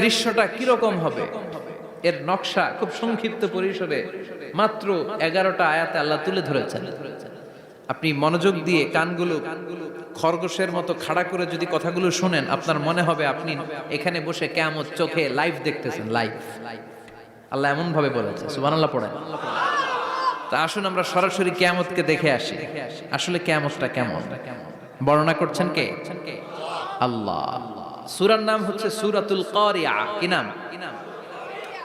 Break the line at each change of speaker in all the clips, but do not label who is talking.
দৃশ্যটা কিরকম হবে, এর নকশা খুব সংক্ষিপ্ত পরিসরে মাত্র 11টা আয়াতে আল্লাহ তুলে ধরেছেন। আপনি মনোযোগ দিয়ে কানগুলো খরগোশের মতো খাড়া করে যদি কথাগুলো শুনেন, আপনার মনে হবে আপনি এখানে বসে কিয়ামত চোখে লাইভ দেখতেছেন। লাইভ আল্লাহ এমন ভাবে বলেছে, সুবহানাল্লাহ পড়েন। তা আসুন আমরা সরাসরি কিয়ামতকে দেখে আসি। আসলে কিয়ামতটা কেমন বর্ণনা করছেন কে? আল্লাহ। সূরার নাম হচ্ছে সূরাতুল কারিয়া। কি নাম?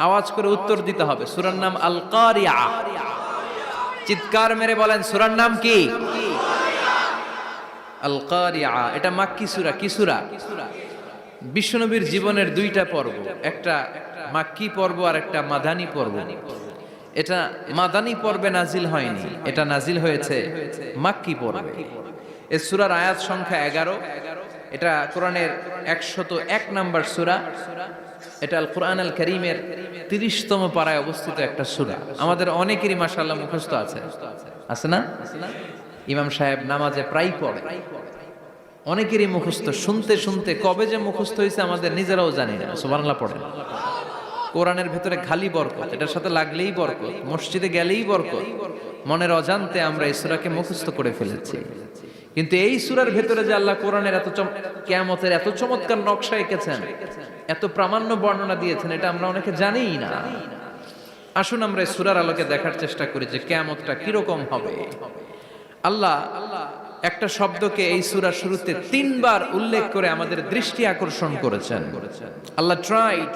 আওয়াজ করে উত্তর দিতে হবে। সূরার নাম আল কারিয়া। চিৎকার মেরে বলেন সূরার নাম কি? আল কারিয়া। এটা মাক্কি সূরা। কি সূরা? বিশ্বনবীর জীবনের দুইটা পর্ব, একটা মাক্কি পর্ব আর একটা মাদানী পর্ব। এটা মাদানী পর্বে নাজিল হয়নি, এটা নাজিল হয়েছে মাক্কি পর্বে। এই সূরার আয়াত সংখ্যা 11। এটা কোরআনের 101 নম্বর সূরা। এটা আল কোরআন আল কারীমের 30তম পারায় অবস্থিত একটা সূরা। আমাদের অনেকেরই মাশাআল্লাহ মুখস্থ আছে, আছে না? ইমাম সাহেব নামাজে প্রায় পড়ে, অনেকেরই মুখস্থ। শুনতে শুনতে কবে যে মুখস্থ হয়েছে আমাদের নিজেরাও জানি না। সুবহানাল্লাহ পড়েন। কোরআনের ভেতরে খালি বরকত, এটার সাথে লাগলেই বরকত, মসজিদে গেলেই বরকত। মনের অজান্তে আমরা এই সূরাকে মুখস্থ করে ফেলেছি। কিন্তু এই সূরার ভেতরে যে আল্লাহ কোরআনের কিয়ামতের এত চমৎকার নকশা এঁকেছেন, এত প্রামাণ্য বর্ণনা দিয়েছেন, এটা আমরা অনেকে জানিই না। আসুন আমরা এই সূরার আলোকে দেখার চেষ্টা করি যে কিয়ামতটা কিরকম হবে। আল্লাহ একটা শব্দকে এই সূরার শুরুতে 3 বার উল্লেখ করে আমাদের দৃষ্টি আকর্ষণ করেছেন। আল্লাহ tried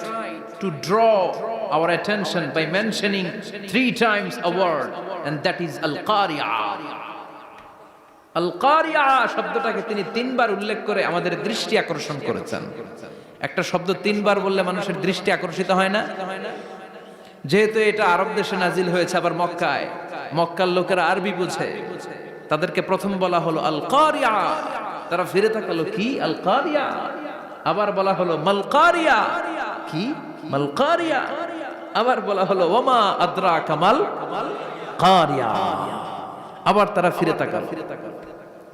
to draw our attention by mentioning 3 times a word, and that is al-qari'ah. আল-কারিয়া শব্দটাকে তিনি 3 বার উল্লেখ করে আমাদের দৃষ্টি আকর্ষণ করেছেন। একটা শব্দ 3 বার বললে মানুষের দৃষ্টি আকর্ষিত হয় না? যেহেতু এটা আরব দেশে নাজিল হয়েছে, আবার মক্কায়, মক্কার লোকেরা আরবি বুঝে, তাদেরকে প্রথম বলা হলো আল-কারিয়া। তারা ফিরে তাকালো, কি আল-কারিয়া? আবার বলা হলো মাল-কারিয়া। কি মাল-কারিয়া? আবার বলা হলো ওমা আদরাকা মাল-কারিয়া। আবার তারা ফিরে তাকালো।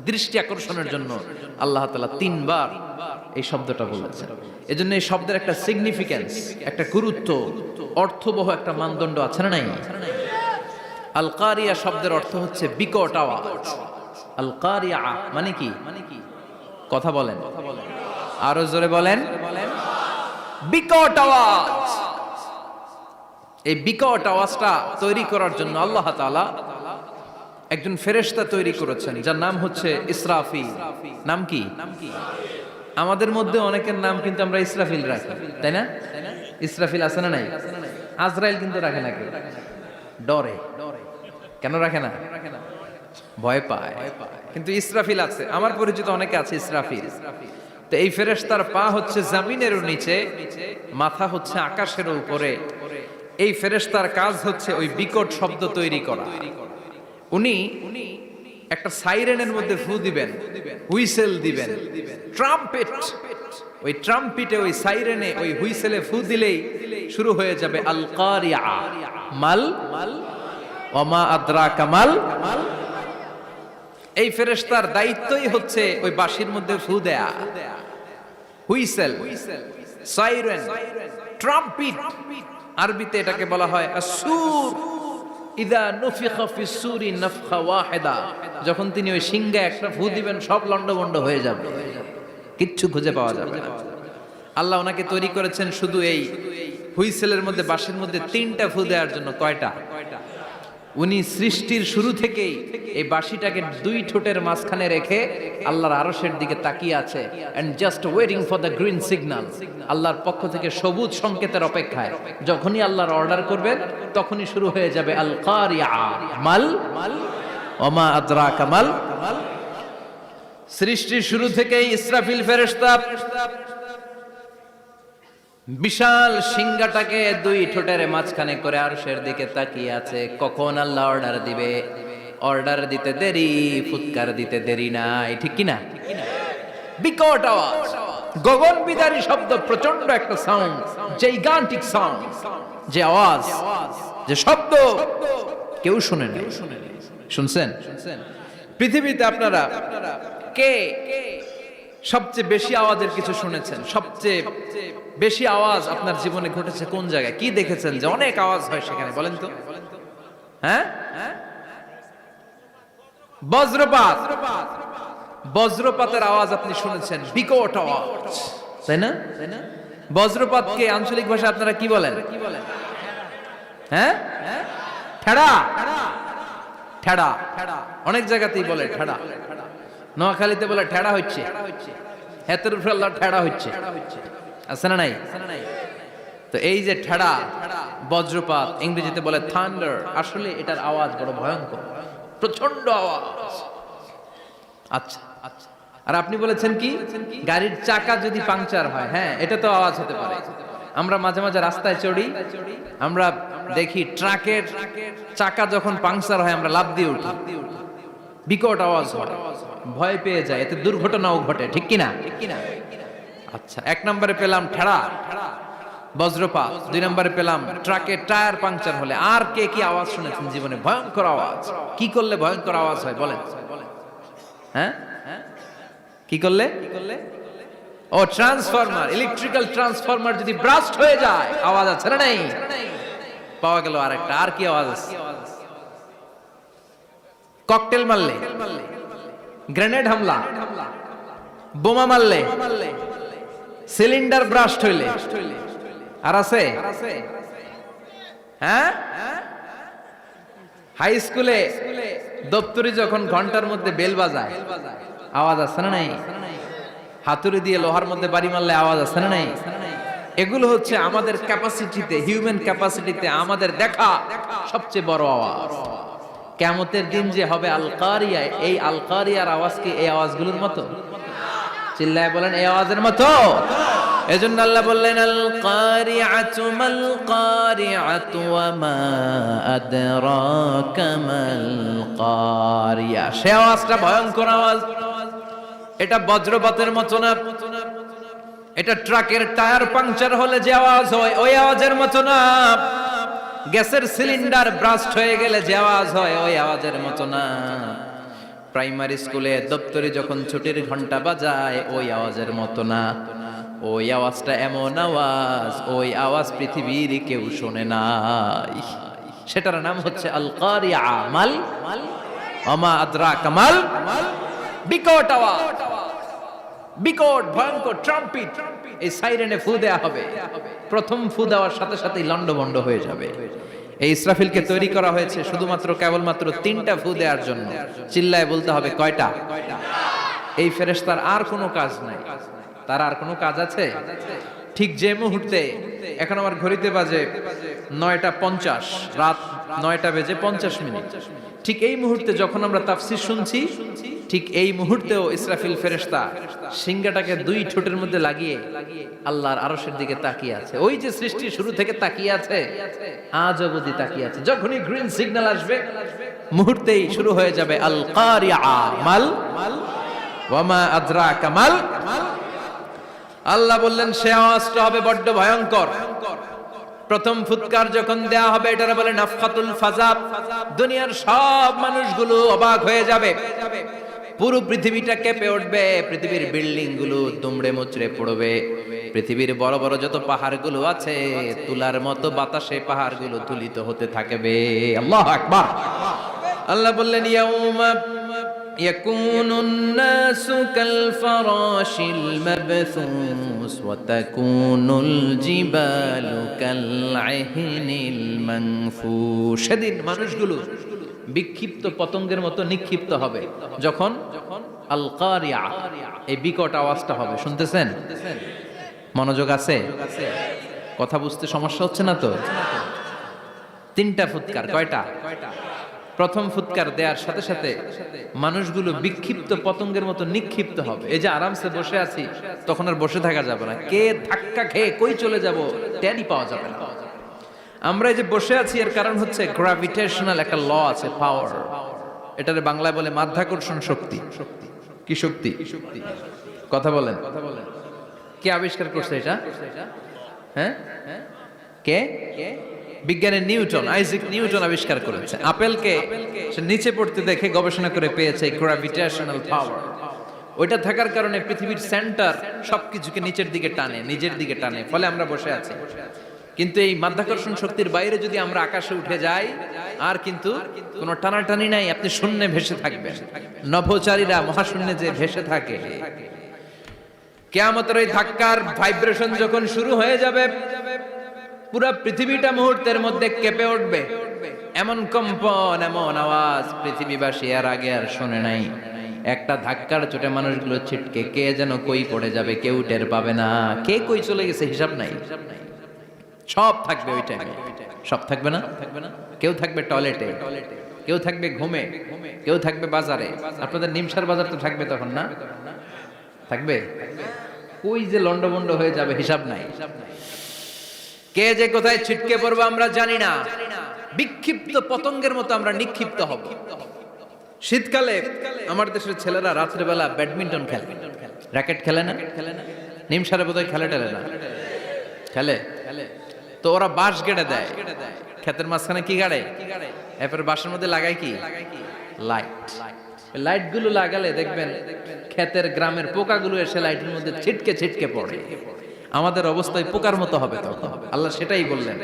দৃষ্টি আকর্ষণের জন্য আল্লাহ তাআলা 3 বার এই শব্দটা বলেছেন। এজন্য এই শব্দের একটা সিগনিফিকেন্স, একটা গুরুত্ব, অর্থবহ একটা মানদণ্ড আছে না নাই? আল কারিয়া শব্দের অর্থ হচ্ছে বিকট আওয়াজ। আল কারিয়া মানে কি? কথা বলেন, আরো জোরে বলেন। বিকট আওয়াজ। এই বিকট আওয়াজটা তৈরি করার জন্য আল্লাহ তাআলা একজন ফেরেশতা তৈরি করেছেন, যার নাম হচ্ছে ইসরাফিল। নাম কি? আমাদের মধ্যে অনেকের নাম কিন্তু আমরা ইসরাফিল রাখি, তাই না? ইসরাফিল আছে না নাই? আজরাইল কিন্তু রাখে না কেউ, ডরে। কেন রাখে না? ভয় পায়। কিন্তু ইসরাফিল আছে, আমার পরিচিত অনেকে আছে ইসরাফিল। তো এই ফেরেশতার পা হচ্ছে জমিনের নিচে, মাথা হচ্ছে আকাশের উপরে। এই ফেরেশতার কাজ হচ্ছে ওই বিকট শব্দ তৈরি করা। উনি একটা সাইরেনের মধ্যে ফু দিবেন, হুইসেল দিবেন, ট্রাম্পেট। ওই ট্রাম্পিটে, ওই সাইরেনে, ওই হুইসেলে ফু দিলেই শুরু হয়ে যাবে আল কারিয়া। মাল ওমা আদরাকা মাল। এই ফেরেশতার দায়িত্বই হচ্ছে ওই বাঁশির মধ্যে ফু দেয়া। হুইসেল, সাইরেন, ট্রাম্পিট, আরবিতে এটাকে বলা হয় আসুর। ইদা নুফিখা ফিস সূরি নাফখা ওয়াহিদা। যখন তিনি ওই সিংহে একটা ফু দিবেন, সব লন্ডভন্ড হয়ে যাবে, কিচ্ছু খুঁজে পাওয়া যাবে না। আল্লাহ ওনাকে তৈরি করেছেন শুধু এই হুইসেলের মধ্যে, বাঁশির মধ্যে 3টা ফু দেওয়ার জন্য। কয়টা? উনি সৃষ্টির শুরু থেকেই এই বাঁশিটাকে 2 ঠোঁটের মাঝখানে রেখে আল্লাহর আরশের দিকে তাকিয়ে আছে, and just waiting for the green signal. আল্লাহর পক্ষ থেকে সবুজ সংকেতের অপেক্ষায়। যখনই আল্লাহর অর্ডার করবেন, তখনই শুরু হয়ে যাবে আল কারিয়া। মাল ওমা আদরাকা মাল। সৃষ্টির শুরু থেকেই ইসরাফিল ফেরেশতা বিশাল সিংহাটাকে 2 ঠোঁটের মাঝখানে করে আরশের দিকে তাকিয়ে আছে, কখন আল্লাহ অর্ডার দিবে। অর্ডার দিতে দেরি, ফুৎকার দিতে দেরি নাই, ঠিক কি না? বিকট আওয়াজ, গগন বিদারী শব্দ, প্রচন্ড একটা সাউন্ড, জাইগান্টিক সাউন্ড, যে আওয়াজ, যে শব্দ কেউ শুনে নাই। শুনছেন? পৃথিবীতে আপনারা কে সবচেয়ে বেশি আওয়াজের কিছু শুনেছেন, সবচেয়ে বেশি আওয়াজ আপনার জীবনে ঘটেছে কোন জায়গায়? কি দেখেছেন যে অনেক আওয়াজ হয় সেখানে? বলেন তো। হ্যাঁ, বজ্রপাত। বজ্রপাতের আওয়াজ আপনি শুনেছেন, বিকট আওয়াজ, তাই না? বজ্রপাতকে আঞ্চলিক ভাষায় আপনারা কি বলেন? হ্যাঁ, ঠেড়া। ঠেড়া অনেক জায়গাতেই বলে ঠেড়া। নোয়াখালীতে বলে ঠেড়া হচ্ছে, হাতের উপরে আল্লাহ ঠেড়া হচ্ছে, আছে না নাই? তো এই যে ঠেড়া, বজ্রপাত, ইংরেজিতে বলে থান্ডার, আসলে এটার আওয়াজ বড় ভয়ঙ্কর, প্রচন্ড আওয়াজ। আচ্ছা, আর আপনি বলেছেন কি, গাড়ির চাকা যদি পাংচার হয়, হ্যাঁ এটা তো আওয়াজ হতে পারে। আমরা মাঝে মাঝে রাস্তায় চড়ি, আমরা দেখি ট্রাকের চাকা যখন পাংচার হয় আমরা লাফ দিয়ে উঠি, বিকট আওয়াজ হয়, ভয় পেয়ে যায়, এতে দুর্ঘটনাও ঘটে, ঠিক কিনা? আচ্ছা, 1 নম্বরে পেলাম ঠেড়া, বজ্রপাত। 2 নম্বরে পেলাম ট্রাকের টায়ার পাংচার হলে। আর কে কি আওয়াজ শুনেছেন জীবনে? ভয়ঙ্কর আওয়াজ। কি করলে ভয়ঙ্কর আওয়াজ হয় বলেন? হ্যাঁ, কি করলে? ও ট্রান্সফরমার, ইলেকট্রিক্যাল ট্রান্সফরমার যদি ব্রাস্ট হয়ে যায় আওয়াজ আছে না নাই? পাওয়া গেল আরেকটা। আর কি আওয়াজ আছে? ককটেল মারলে, গ্রেনেড হামলা, বোমা মারলে, সিলিন্ডার ব্রাস্ট হইলে। আর আছে? হ্যাঁ, হাই স্কুলে দপ্তরি যখন ঘন্টার মধ্যে বেল বাজায় আওয়াজ আছে না নাই? হাতুড়ি দিয়ে লোহার মধ্যে বাড়ি মারলে আওয়াজ আছে না নাই? এগুলো হচ্ছে আমাদের ক্যাপাসিটিতে, হিউম্যান ক্যাপাসিটিতে আমাদের দেখা সবচেয়ে বড় আওয়াজ। কিয়ামতের দিন যে হবে আল কারিয়া, এই আল কারিয়ার আওয়াজ কি এই আওয়াজগুলোর মতো? চিল্লায় বলেন, এই আওয়াজের মতো। এজন্য আল্লাহ বললেন, আল কারিআতু মাল কারিআতু ওয়া মা আদরাকা মাল কারিয়া। সে আওয়াজটা ভয়ঙ্কর আওয়াজ। এটা বজ্রপাতের মতো না, এটা ট্রাকের টায়ার পাংচার হলে যে আওয়াজ হয় ওই আওয়াজের মতো না, গ্যাসের সিলিন্ডার ব্রাস্ট হয়ে গেলে যে আওয়াজ হয় ওই আওয়াজের মতো না, প্রাইমারি স্কুলে দপ্তরে যখন ছুটির ঘন্টা বাজায় ওই আওয়াজের মতো না। ওই আওয়াজটা এমন আওয়াজ, ওই আওয়াজ পৃথিবীর কেউ শোনে নাই। সেটার নাম হচ্ছে আল কারিয়া, মাল ওমা আদরাকা মাল, বিকট আওয়াজ, বিকট ভয়ঙ্কর ট্রাম্পিট। এই সাইরেনে ফু দেয়া হবে, প্রথম ফু দেওয়ার সাথে সাথেই লন্ডভন্ড হয়ে যাবে। এই ইসরাফিলকে তৈরি করা হয়েছে শুধুমাত্র কেবলমাত্র 3টা ফু দেওয়ার জন্য। চিল্লায় বলতে হবে কয়টা? এই ফেরেশতার আর কোনো কাজ নাই। তার আর কোনো কাজ আছে? ঠিক যে মুহূর্তে, এখন আমার ঘড়িতে বাজে 9:50, রাত 9:50, ঠিক এই মুহূর্তে যখন আমরা তাফসীর শুনছি, ঠিক এই মুহূর্তেও ইসরাফিল ফেরেশতা সিংহাটাকে 2 ঠোঁটের মধ্যে লাগিয়ে আল্লাহর আরশের দিকে তাকিয়ে আছে। ওই যে সৃষ্টি শুরু থেকে তাকিয়ে আছে, আজ অবধি তাকিয়ে আছে। যখনই গ্রিন সিগন্যাল আসবে মুহূর্তেই শুরু হয়ে যাবে আল কারিয়া মাল ওয়া মা আদরাকা মাল। আল্লাহ বললেন সে আওয়াজটা হবে বড্ড ভয়ঙ্কর। প্রথম ফুৎকার যখন দেয়া হবে এটারে বলে নাফখাতুল ফাজা। দুনিয়ার সব মানুষগুলো অবাক হয়ে যাবে, পুরো পৃথিবীটা কেঁপে উঠবে, পৃথিবীর বিল্ডিং গুলো দুমড়ে মুচড়ে পড়বে, পৃথিবীর বড় বড় যত পাহাড়গুলো আছে তুলার মতো বাতাসে পাহাড়গুলো তুলিত হতে থাকবে। আল্লাহু আকবার। আল্লাহ বললেন ইয়াউমা ইয়াকুনুন নাসু কাল ফারাশিল মাবথুস ওয়া তাকুনুল জিবালু কাল আহিনিল মানফুশ। সেদিন মানুষগুলো বিক্ষিপ্ত পতঙ্গের মতো নিক্ষিপ্ত হবে যখন আল কারিয়া, এই বিকট আওয়াজটা হবে। শুনতেছেন? মনোযোগ আছে? কথা বুঝতে সমস্যা হচ্ছে না তো? 3টা ফুৎকার। কয়টা? প্রথম ফুৎকার দেওয়ার সাথে সাথে মানুষগুলো বিক্ষিপ্ত পতঙ্গের মতো নিক্ষিপ্ত হবে। এই যে আরামসে বসে আছি, তখন আর বসে থাকা যাবে না। কে ধাক্কা খেয়ে কই চলে যাব টেরই পাওয়া যাবে না। আমরা এই যে বসে আছি এর কারণ হচ্ছে গ্র্যাভিটেশনাল একটা ল আছে, পাওয়ার। এটারে বাংলায় বলে মাধ্যাকর্ষণ শক্তি। কি শক্তি? কথা বলেন। কে আবিষ্কার করছে এটা? হ্যাঁ, কে? বিজ্ঞানের নিউটন, আইজাক নিউটন আবিষ্কার করেছে। আপেলকে সে নিচে পড়তে দেখে গবেষণা করে পেয়েছে গ্র্যাভিটেশনাল পাওয়ার। ওইটা থাকার কারণে পৃথিবীর সেন্টার সবকিছুকে নিচের দিকে টানে, নিজের দিকে টানে, ফলে আমরা বসে আছি। কিন্তু এই মাধ্যাকর্ষণ শক্তির বাইরে যদি আমরা আকাশে উঠে যাই, আর কিন্তু কোনো টানাটানি নাই, আপনি শূন্যে ভেসে থাকবেন। নভোচারীরা মহাশূন্যে যে ভেসে থাকে, কিয়ামতের ওই ধাক্কার ভাইব্রেশন যখন শুরু হয়ে যাবে, পুরো পৃথিবীটা মুহূর্তের মধ্যে কেঁপে উঠবে। এমন কম্পন, এমন আওয়াজ পৃথিবীবাসী এর আগে আর শোনে নাই। একটা ধাক্কার চোটে মানুষগুলো ছিটকে কে যেন কই পড়ে যাবে, কেউ টের পাবে না। কে কই চলে গেছে হিসাব নাই। সব থাকবে ওই টাইমে, সব থাকবে না। কেউ থাকবে টয়লেটে, কেউ থাকবে ঘুমে, কেউ থাকবে বাজারে। আপনাদের নিমসার বাজার তো থাকবে তখন, না থাকবে? কই যে লন্ডভন্ড হয়ে যাবে হিসাব নাই। কে যে কোথায় ছিটকে পড়বো আমরা জানি না। বিক্ষিপ্ত পতঙ্গের মতো আমরা নিক্ষিপ্ত হব। শীতকালে আমার দেশের ছেলেরা রাত্রেবেলা ব্যাডমিন্টন খেলে, র্যাকেট খেলে না? নিমসারে বোধহয় খেলে টেলে না, খেলে। তো ওরা বাঁশ গেড়ে দেয়, ক্ষেতের মাঝখানে কি গাড়ে, এরপর বাঁশের মধ্যে লাগায় কি, লাইট। লাইট গুলো লাগালে দেখবেন ক্ষেতের গ্রামের পোকাগুলো এসে লাইটের মধ্যে ছিটকে ছিটকে পড়ে। আমাদের অবস্থায় পোকার মতো হবে তখন। আল্লাহ সেটাই বললেন,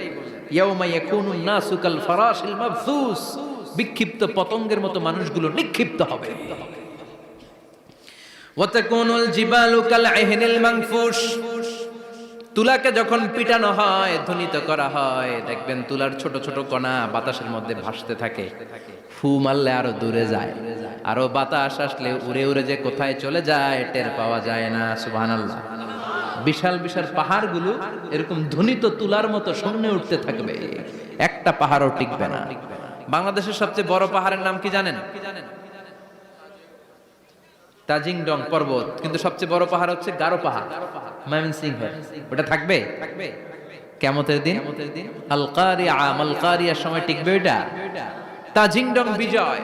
ইয়াউমা ইয়াকুনুন নাসু কাল ফারাশিল মাবসুস, বিক্ষিপ্ত পতঙ্গের মতো মানুষগুলো নিক্ষিপ্ত হবে। ওয়া তাকুনুল জিবালু কাল ইহনিল মানফুশ, তুলাকে যখন পিটানো হয়, ধ্বনিত করা হয়, দেখবেন তুলার ছোট ছোট কণা বাতাসের মধ্যে ভাসতে থাকে। ফু মারলে আরো দূরে যায়, আরো বাতাস আসলে উড়ে উড়ে যে কোথায় চলে যায় টের পাওয়া যায় না। সুবহানাল্লাহ। বিশাল বিশাল পাহাড়গুলো এরকম ধ্বনিত তুলার মতো শূন্যে উঠতে থাকবে, একটা পাহাড়ও টিকবে না। বাংলাদেশের সবচেয়ে বড় পাহাড়ের নাম কি জানেন? তাজিংডং পর্বত। কিন্তু সবচেয়ে বড় পাহাড় হচ্ছে গারো পাহাড়, ময়মনসিংহের। ওটা থাকবে কিয়ামতের দিন। আল কারিয়া, আল কারিয়ার সময় টিকবে ওটা। তাজিংডং বিজয়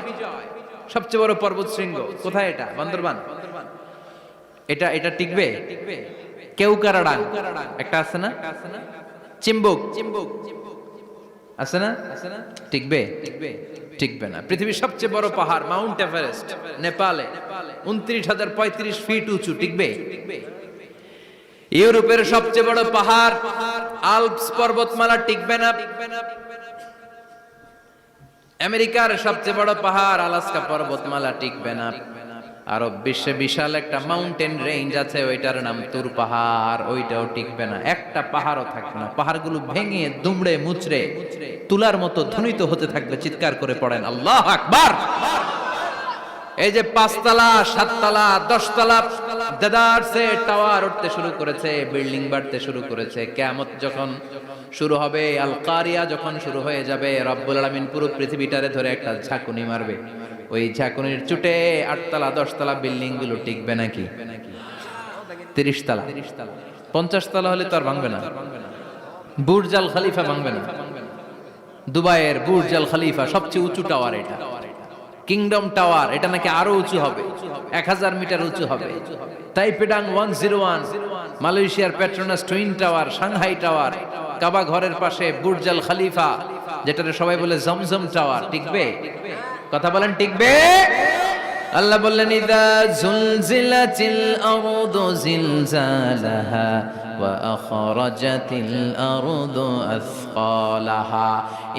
সবচেয়ে বড় পর্বত শৃঙ্গ। কোথায় এটা? বান্দরবান। এটা টিকবে? কেউকারাডাং একটা আছে না? চিম্বুক আছে না? টিকবে? টিকবে না। পৃথিবীর সবচেয়ে বড় পাহাড় মাউন্ট এভারেস্ট নেপালে 29,035 ফিট উঁচু, টিকবে? ইউরোপের সবচেয়ে বড় পাহাড় আল্পস পর্বতমালা টিকবে না। আমেরিকার সবচেয়ে বড় পাহাড় আলাস্কা পর্বতমালা টিকবে না। আরব বিশ্বে বিশাল একটা মাউন্টেন রেঞ্জ আছে, ওইটার নাম তুর পাহাড়, ওইটাও টিকবে না। একটা পাহাড়ও থাকবে না। পাহাড়গুলো ভেঙে দুমড়ে মুচড়ে তুলার মতো ধ্বনিত হতে থাকবে। চিৎকার করে পড়েন আল্লাহু আকবার। এই যে 5 তলা, 7 তলা, 10 তলা দেদারসে টাওয়ার উঠতে শুরু করেছে, বিল্ডিং বাড়তে শুরু করেছে। কিয়ামত যখন শুরু হবে, আল কারিয়া যখন শুরু হয়ে যাবে, রব্বুল আলামিন পুরো পৃথিবীটারে ধরে একটা ঝাঁকুনি মারবে। ওই ঝাঁকুনির চুটে 8 তলা 10 তলা বিল্ডিং গুলো টিকবে নাকি? 30 তলা 50 তলা হলে তো আর ভাঙবে না। বুর্জ আল খলিফা ভাঙবে না। দুবাইয়ের বুর্জ আল খলিফা সবচেয়ে উঁচু টাওয়ার এটা। কিংডম টাওয়ার, এটা নাকি আরো উঁচু হবে, 1000 মিটার উঁচু হবে। তাইপেডাং 101, মালয়েশিয়ার Petronas twin tower, Shanghai tower, Kaaba ঘরের পাশে বুর্জ আল খলিফা, যেটারে সবাই বলে জমজম টাওয়ার, টিকবে? কথা বলেন, টিকবে? আল্লাহ বললেন, ইদা জুলজিলাতিল আরদু জিলজালাহা ওয়া আখরাজাতিল আরদু আসকালাহা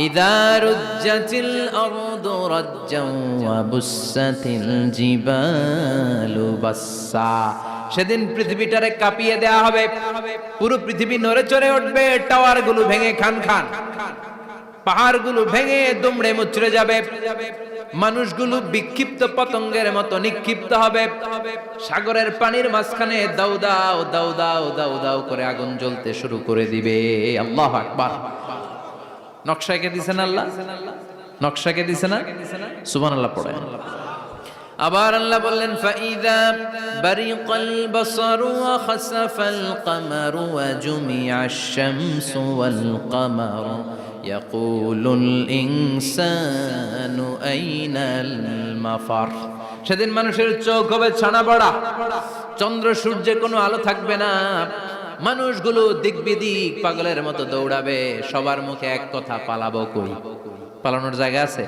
ইদা রুজ্জাতিল আরদু রাজ্জান ওয়া বুসাতিল জিবালু বাসসা। সেদিন পৃথিবীটারে কাঁপিয়ে দেয়া হবে, পুরো পৃথিবী নড়ে চড়ে উঠবে, টাওয়ারগুলো ভেঙে খান খান, পাহাড়গুলো ভেঙে দুমড়ে মুচড়ে যাবে, মানুষগুলো বিক্ষিপ্ত পতঙ্গের মতো নিক্ষিপ্ত হবে। সাগরের পানির মাঝখানে দাউ দাউ দাউ দাউ দাউ দাউ করে আগুন জ্বলতে শুরু করে দিবে। আল্লাহু আকবার। নকশা কে দিছেন আল্লাহ? নকশা কে দিছেন না? সুবহানাল্লাহ পড়েন। আবার আল্লাহ বললেন, ফাইদা বারিকাল বাসারু ওয়া খাসাফাল কামারু ওয়া জুমিআশ শামসু ওয়াল কামারু ইয়াকুলুল ইনসানু আইনাল মাফার। সেদিন মানুষের চোখ হবে ছানা বড়া, চন্দ্র সূর্যে কোনো আলো থাকবে না, মানুষগুলো দিক বিদিক পাগলের মতো দৌড়াবে, সবার মুখে এক কথা, পালাবো কই? পালানোর জায়গা আছে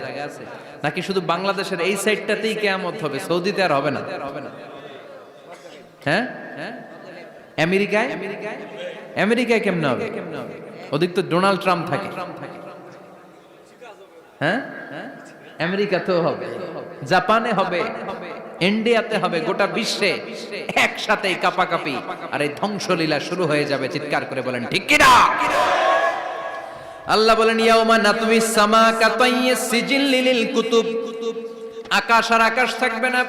নাকি শুধু বাংলাদেশের এই সাইডটাতেই কিয়ামত হবে? সৌদিতে আর হবে না। হ্যাঁ, আমেরিকায় আমেরিকায় কেমনে হবে? ওদিক তো ডোনাল্ড ট্রাম্প থাকে। হ্যাঁ, আমেরিকা তো হবে, জাপানে হবে, ইন্ডিয়াতে হবে, গোটা বিশ্বে একসাথে কাপাকাপি আর এই ধ্বংসলীলা শুরু হয়ে যাবে। চিৎকার করে বলেন ঠিক কিনা? আল্লাহ বলেন ইয়াউমা নাতমিস সামা কাতাইয়িস সিজিল লিল কুতুব। আকাশ আর আকাশ থাকবে না,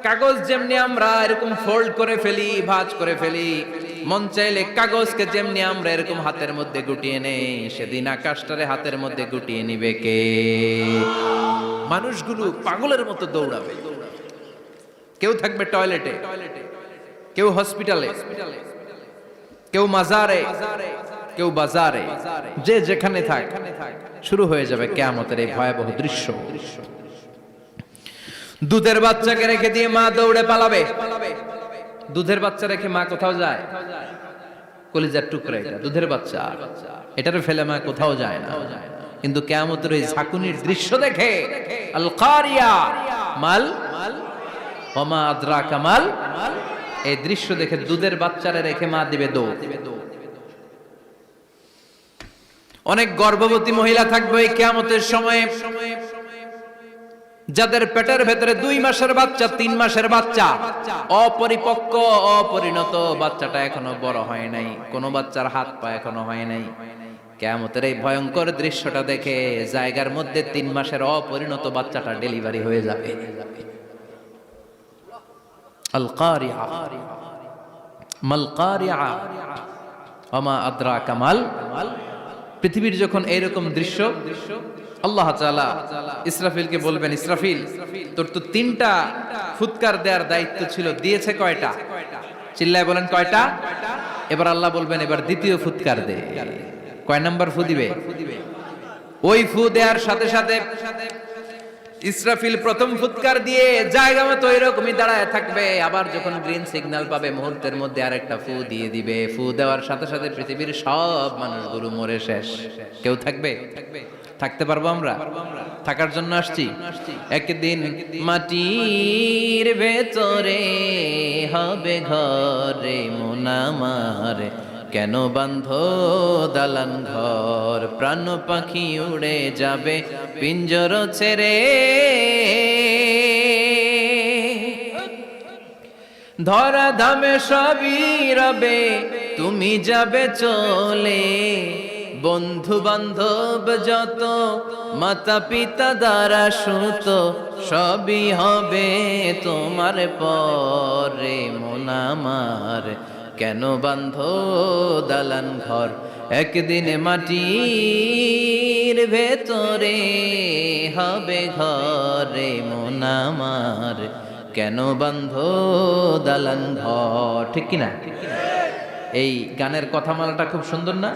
কাগজ যেমনি আমরা এরকম ফোল্ড করে ফেলি, ভাঁজ করে ফেলি, মন চাইলে কাগজকে যেমনি আমরা এরকম হাতের মধ্যে গুটিয়ে নেই, সেদিন আকাশটারে হাতের মধ্যে গুটিয়ে নিবে কে? মানুষগুলো পাগলের মতো দৌড়াবে। কেউ থাকবে টয়লেটে, কেউ হসপিটালে, কেউ মাজারে, কেউ বাজারে, যে যেখানে থাক, শুরু হয়ে যাবে কিয়ামতের এই ভয়াবহ দৃশ্য। দুধের বাচ্চাকে রেখে দিয়ে মা দৌড়ে পালাবে। দুধের বাচ্চা রেখে মা কোথাও যায়? কলিজার টুকরা এটা, দুধের বাচ্চা, এটারে ফেলে মা কোথাও যায় না। কিন্তু কিয়ামতের এই ঝাঁকুনির দৃশ্য দেখে আল কারিয়া মাল ওয়া মা আদরাকা মাল, এই দৃশ্য দেখে দুধের বাচ্চারে রেখে মা দিবে দৌড়। অনেক গর্ভবতী মহিলা থাকবে এই কিয়ামতের সময়ে, যাদের পেটের ভেতরে 2 মাসের বাচ্চা, 3 মাসের বাচ্চা, অপরিপক্ক অপরিণত, বাচ্চাটা এখনো বড় হয় নাই, কোন বাচ্চার হাত পা এখনো হয় নাই। কিয়ামতের এই ভয়ঙ্কর দৃশ্যটা দেখে জায়গার মধ্যে 3 মাসের অপরিণত বাচ্চাটা ডেলিভারি হয়ে যাবে। আল কারিয়া মাল কারিয়া ওয়া মা আদরাকা মাল। পৃথিবীর যখন এইরকম দৃশ্য, আল্লাহ তাআলা ইসরাফিলকে বলবেন, ইসরাফিল তোর তো 3টা ফুৎকার দেওয়ার দায়িত্ব ছিল, দিয়েছে কয়টা? চিল্লায় বলেন কয়টা? এবার আল্লাহ বলবেন এবার দ্বিতীয় ফুৎকার দে। কয় নাম্বার ফু দিবে? ওই ফু দেওয়ার সাথে সাথে ইসরাফিল প্রথম ফুৎকার দিয়ে জায়গা মতো এরকমই দাঁড়ায় থাকবে। আবার যখন গ্রিন সিগন্যাল পাবে মুহূর্তের মধ্যে আরেকটা ফু দিয়ে দিবে। ফু দেওয়ার সাথে সাথে পৃথিবীর সব মানুষগুলো মরে শেষ। কেউ থাকবে? থাকতে পারবো আমরা? থাকার জন্য আসছি। একদিন মাটির ভেতরে হবে ঘরে মন আমার, কেন বান্ধ দালান ঘর, প্রাণ পাখি উড়ে যাবে পিঞ্জর ছেড়ে, ধরা ধামে সবই রবে তুমি যাবে চলে, বন্ধু বান্ধব যত মাতা পিতা দ্বারা সুত সবই হবে তোমার পরে মন আমার, কেন বান্ধ দালান ঘর, একদিন মাটির ভেতরে হবে ঘরে মন আমার, কেন বান্ধ দালান ঘর। ঠিক কিনা? এই গানের কথামালাটা খুব সুন্দর না?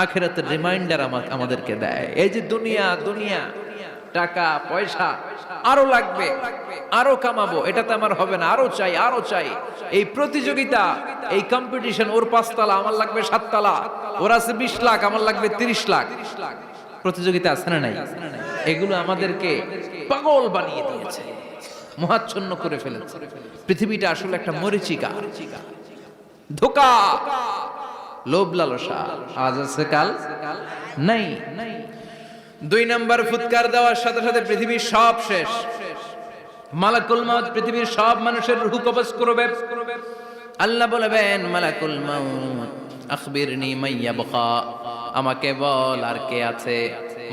আখিরাতের রিমাইন্ডার আমাদেরকে দেয়। এই যে দুনিয়া দুনিয়া, টাকা পয়সা আরো লাগবে, আরো কামাবো, এটাতে আমার হবে না, আরো চাই আরো চাই। এই প্রতিযোগিতা, এই কম্পিটিশন, ওর 5 তলা আমার লাগবে 7 তলা, ওর আছে 20 লাখ আমার লাগবে 30 লাখ, প্রতিযোগিতা আছে না নাই? এগুলো আমাদেরকে পাগল বানিয়ে দিয়েছে, মোহাচ্ছন্ন করে ফেলেছে। পৃথিবীটা আসলে একটা মরীচিকা, ধোঁকা, লোভ লালসা, আজ আছে কাল নাই। 2 নাম্বার ফুৎকার দেওয়ার সাথে সাথে পৃথিবীর সব শেষ। মালাকুল মাউত পৃথিবীর সব মানুষের রূহ কবজ করবে। আল্লাহ বলবেন মালাকুল মাউত আখবিরনি মাইয়া বকা, আমাকে বল আর কে আছে।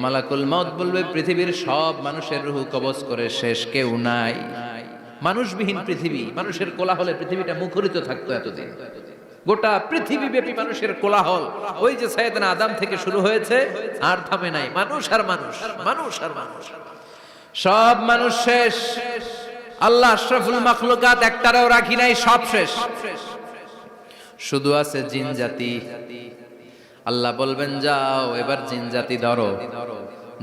মালাকুল মাউত বলবে পৃথিবীর সব মানুষের রূহ কবজ করে শেষ, কেউ নাই। মানুষবিহীন পৃথিবী, মানুষের কোলাহলে পৃথিবীটা মুখরিত থাকতো এতদিন। গোটা পৃথিবী ব্যাপী মানুষের কোলাহল, ওই যে সাইয়েদনা আদম থেকে শুরু হয়েছে, আর থামে নাই। মানুষ আর মানুষ, মানুষ আর মানুষ, সব মানুষ শেষ। আল্লাহ আশরাফুল মাখলুকাত একটারও রাখি নাই, সব শেষ। শুধু আছে জিন জাতি। আল্লাহ বলবেন যাও এবার জিন জাতি ধরো,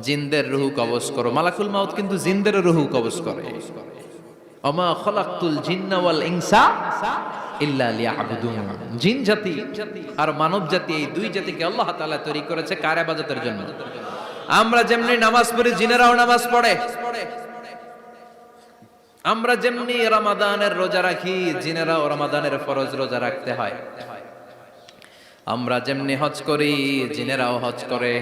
জিনদের রূহ কবজ করো। মালাকুল মাউত কিন্তু জিনদের রূহ কবজ করে। ওমা খলাকতুল জিন্না ওয়াল ইনসা ইল্লা লিয়াবুদুন। জিন জাতি আর মানব জাতি, এই 2 জাতিকে আল্লাহ তাআলা তৈরি করেছে কার ইবাদতের জন্য। আমরা যেমনি নামাজ পড়ি, জিনেরাও নামাজ পড়ে। আমরা যেমনি রমাদানের রোজা রাখি, জিনেরাও রমাদানের ফরজ রোজা রাখতে হয়। আমরা যেমনি হজ করি, জিনেরাও হজ করে।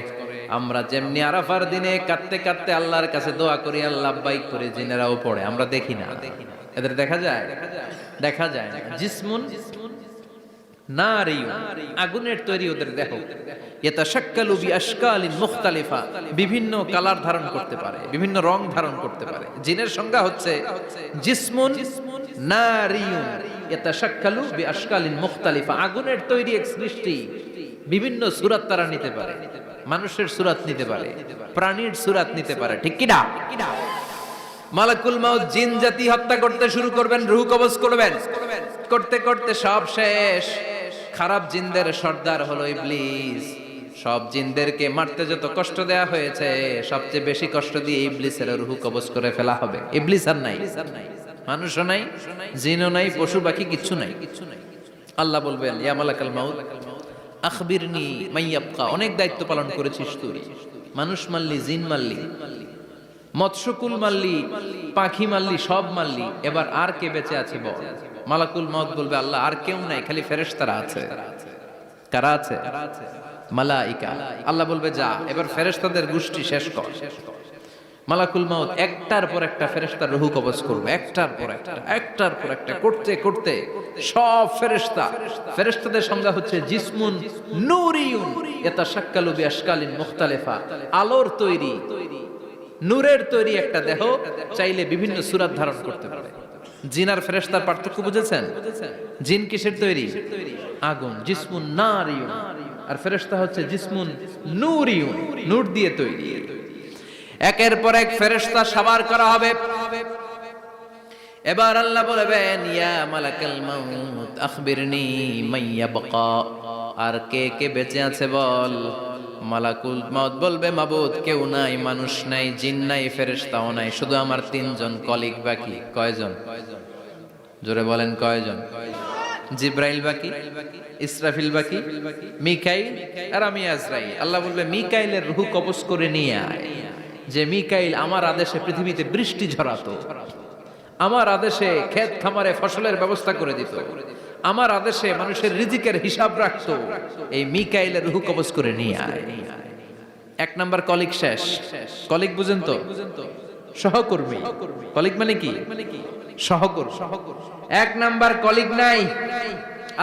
আমরা যেমনি আরাফার দিনে কাঁদতে কাঁদতে আল্লাহর কাছে দোয়া করি, আল্লাহ লাব্বাইক করে, জিনেরাও পড়ে। আমরা দেখি না, এদের দেখা যায়? দেখা যায় না। জিসমুন নারিয়ুন, আগুনের তৈরি ওদের দেহ। ইয়াতাশাক্কালু বিআশকালিন মুখতালিফা, বিভিন্ন কালার ধারণ করতে পারে, বিভিন্ন রং ধারণ করতে পারে। জিনের সংজ্ঞা হচ্ছে জিসমুন নারিয়ুন ইয়াতাশাক্কালু বিআশকালিন মুখতালিফা, আগুনের তৈরি এক সৃষ্টি। বিভিন্ন সূরত তারা নিতে পারে, মানুষের সূরত নিতে পারে, প্রাণীর সূরত নিতে পারে, ঠিক কি না? মালাকুল মাউত জিন জাতি হত্যা করতে শুরু করবেন, রূহ কবজ করবেন। করতে করতে সব শেষ। খারাপ জিনদের সর্দার হলো ইবলিস। সব জিনদেরকে মারতে যত কষ্ট দেয়া হয়েছে, সবচেয়ে বেশি কষ্ট দিয়ে ইবলিসের রূহ কবজ করে ফেলা হবে। ইবলিস আর নাই, মানুষও নাই, জিনও নাই, পশু পাখি কিচ্ছু নাই। আল্লাহ বলবেন, ইয়া মালাকাল মাউত আখবিরনি মাইয়াবকা, অনেক দায়িত্ব পালন করেছিস তুই। মানুষ মারলি, জিন মারলি, মৎস্যকুল মারলি, পাখি মারলি, সব মারলি, এবার আর কে বেঁচে আছে বল? মালাকুল মাউত বলবে, আল্লাহ আর কেউ নাই, খালি ফেরেশতারা আছে। কারা আছে? মালাইকা। আল্লাহ বলবে, যা এবার ফেরেশতাদের গোষ্ঠী শেষ কর। মালাকুল মাউত একটার পর একটা ফেরেশতার রূহ কবজ করবে, একটার পর একটা, একটার পর একটা, করতে করতে সব ফেরেশতা। ফেরেশতাদের সংজ্ঞা হচ্ছে জিসমুন নূরিয়ুন ইয়াতাশাক্কালু বিআশকালিন মুখতালিফা, আলোর তৈরি, নূরের তৈরি একটা দেহ, চাইলে বিভিন্ন সূরত ধারণ করতে পারে। জিন আর ফেরেশতার পার্থক্য বুঝেছেন? জিন কিসের তৈরি? আগুন, জিসমুন নারিয়ুন। আর ফেরেশতা হচ্ছে জিসমুন নূরিয়ুন, নূর দিয়ে তৈরি। একের পর এক ফেরেশতা সাবার করা হবে। এবার আল্লাহ বলবেন, ইয়া মালাকাল মাউত আখবিরনি মাইয়াবকা, আর কে কে বেঁচে আছে বল। মালাকুল মাউত বলবে, মাবুদ কেউ নাই, মানুষ নাই, জিন নাই, ফেরেশতাও নাই, শুধু আমার তিনজন কলিগ বাকি। কয়জন? জোরে বলেন, কয়জন? জিব্রাইল বাকি, ইসরাফিল বাকি, মিকাইল আর আমি আজরাইল। আল্লাহ বলবে, মিকাইলের রূহ কবজ করে নিয়ে আয়। যে মিকাইল আমার আদেশে পৃথিবীতে বৃষ্টি ঝরাতো, আমার আদেশে ক্ষেত খামারে ফসলের ব্যবস্থা করে দিত, আমার আদেশে মানুষের রিজিকের হিসাব রাখতো, এই মিকাইলের রূহ কবজ করে নিয়ে আয়। এক নাম্বার কলিগ শেষ। কলিগ বুঝেন তো? সহকর্মী। কলিগ মানে কি? সহকর্মী। এক নাম্বার কলিগ নাই।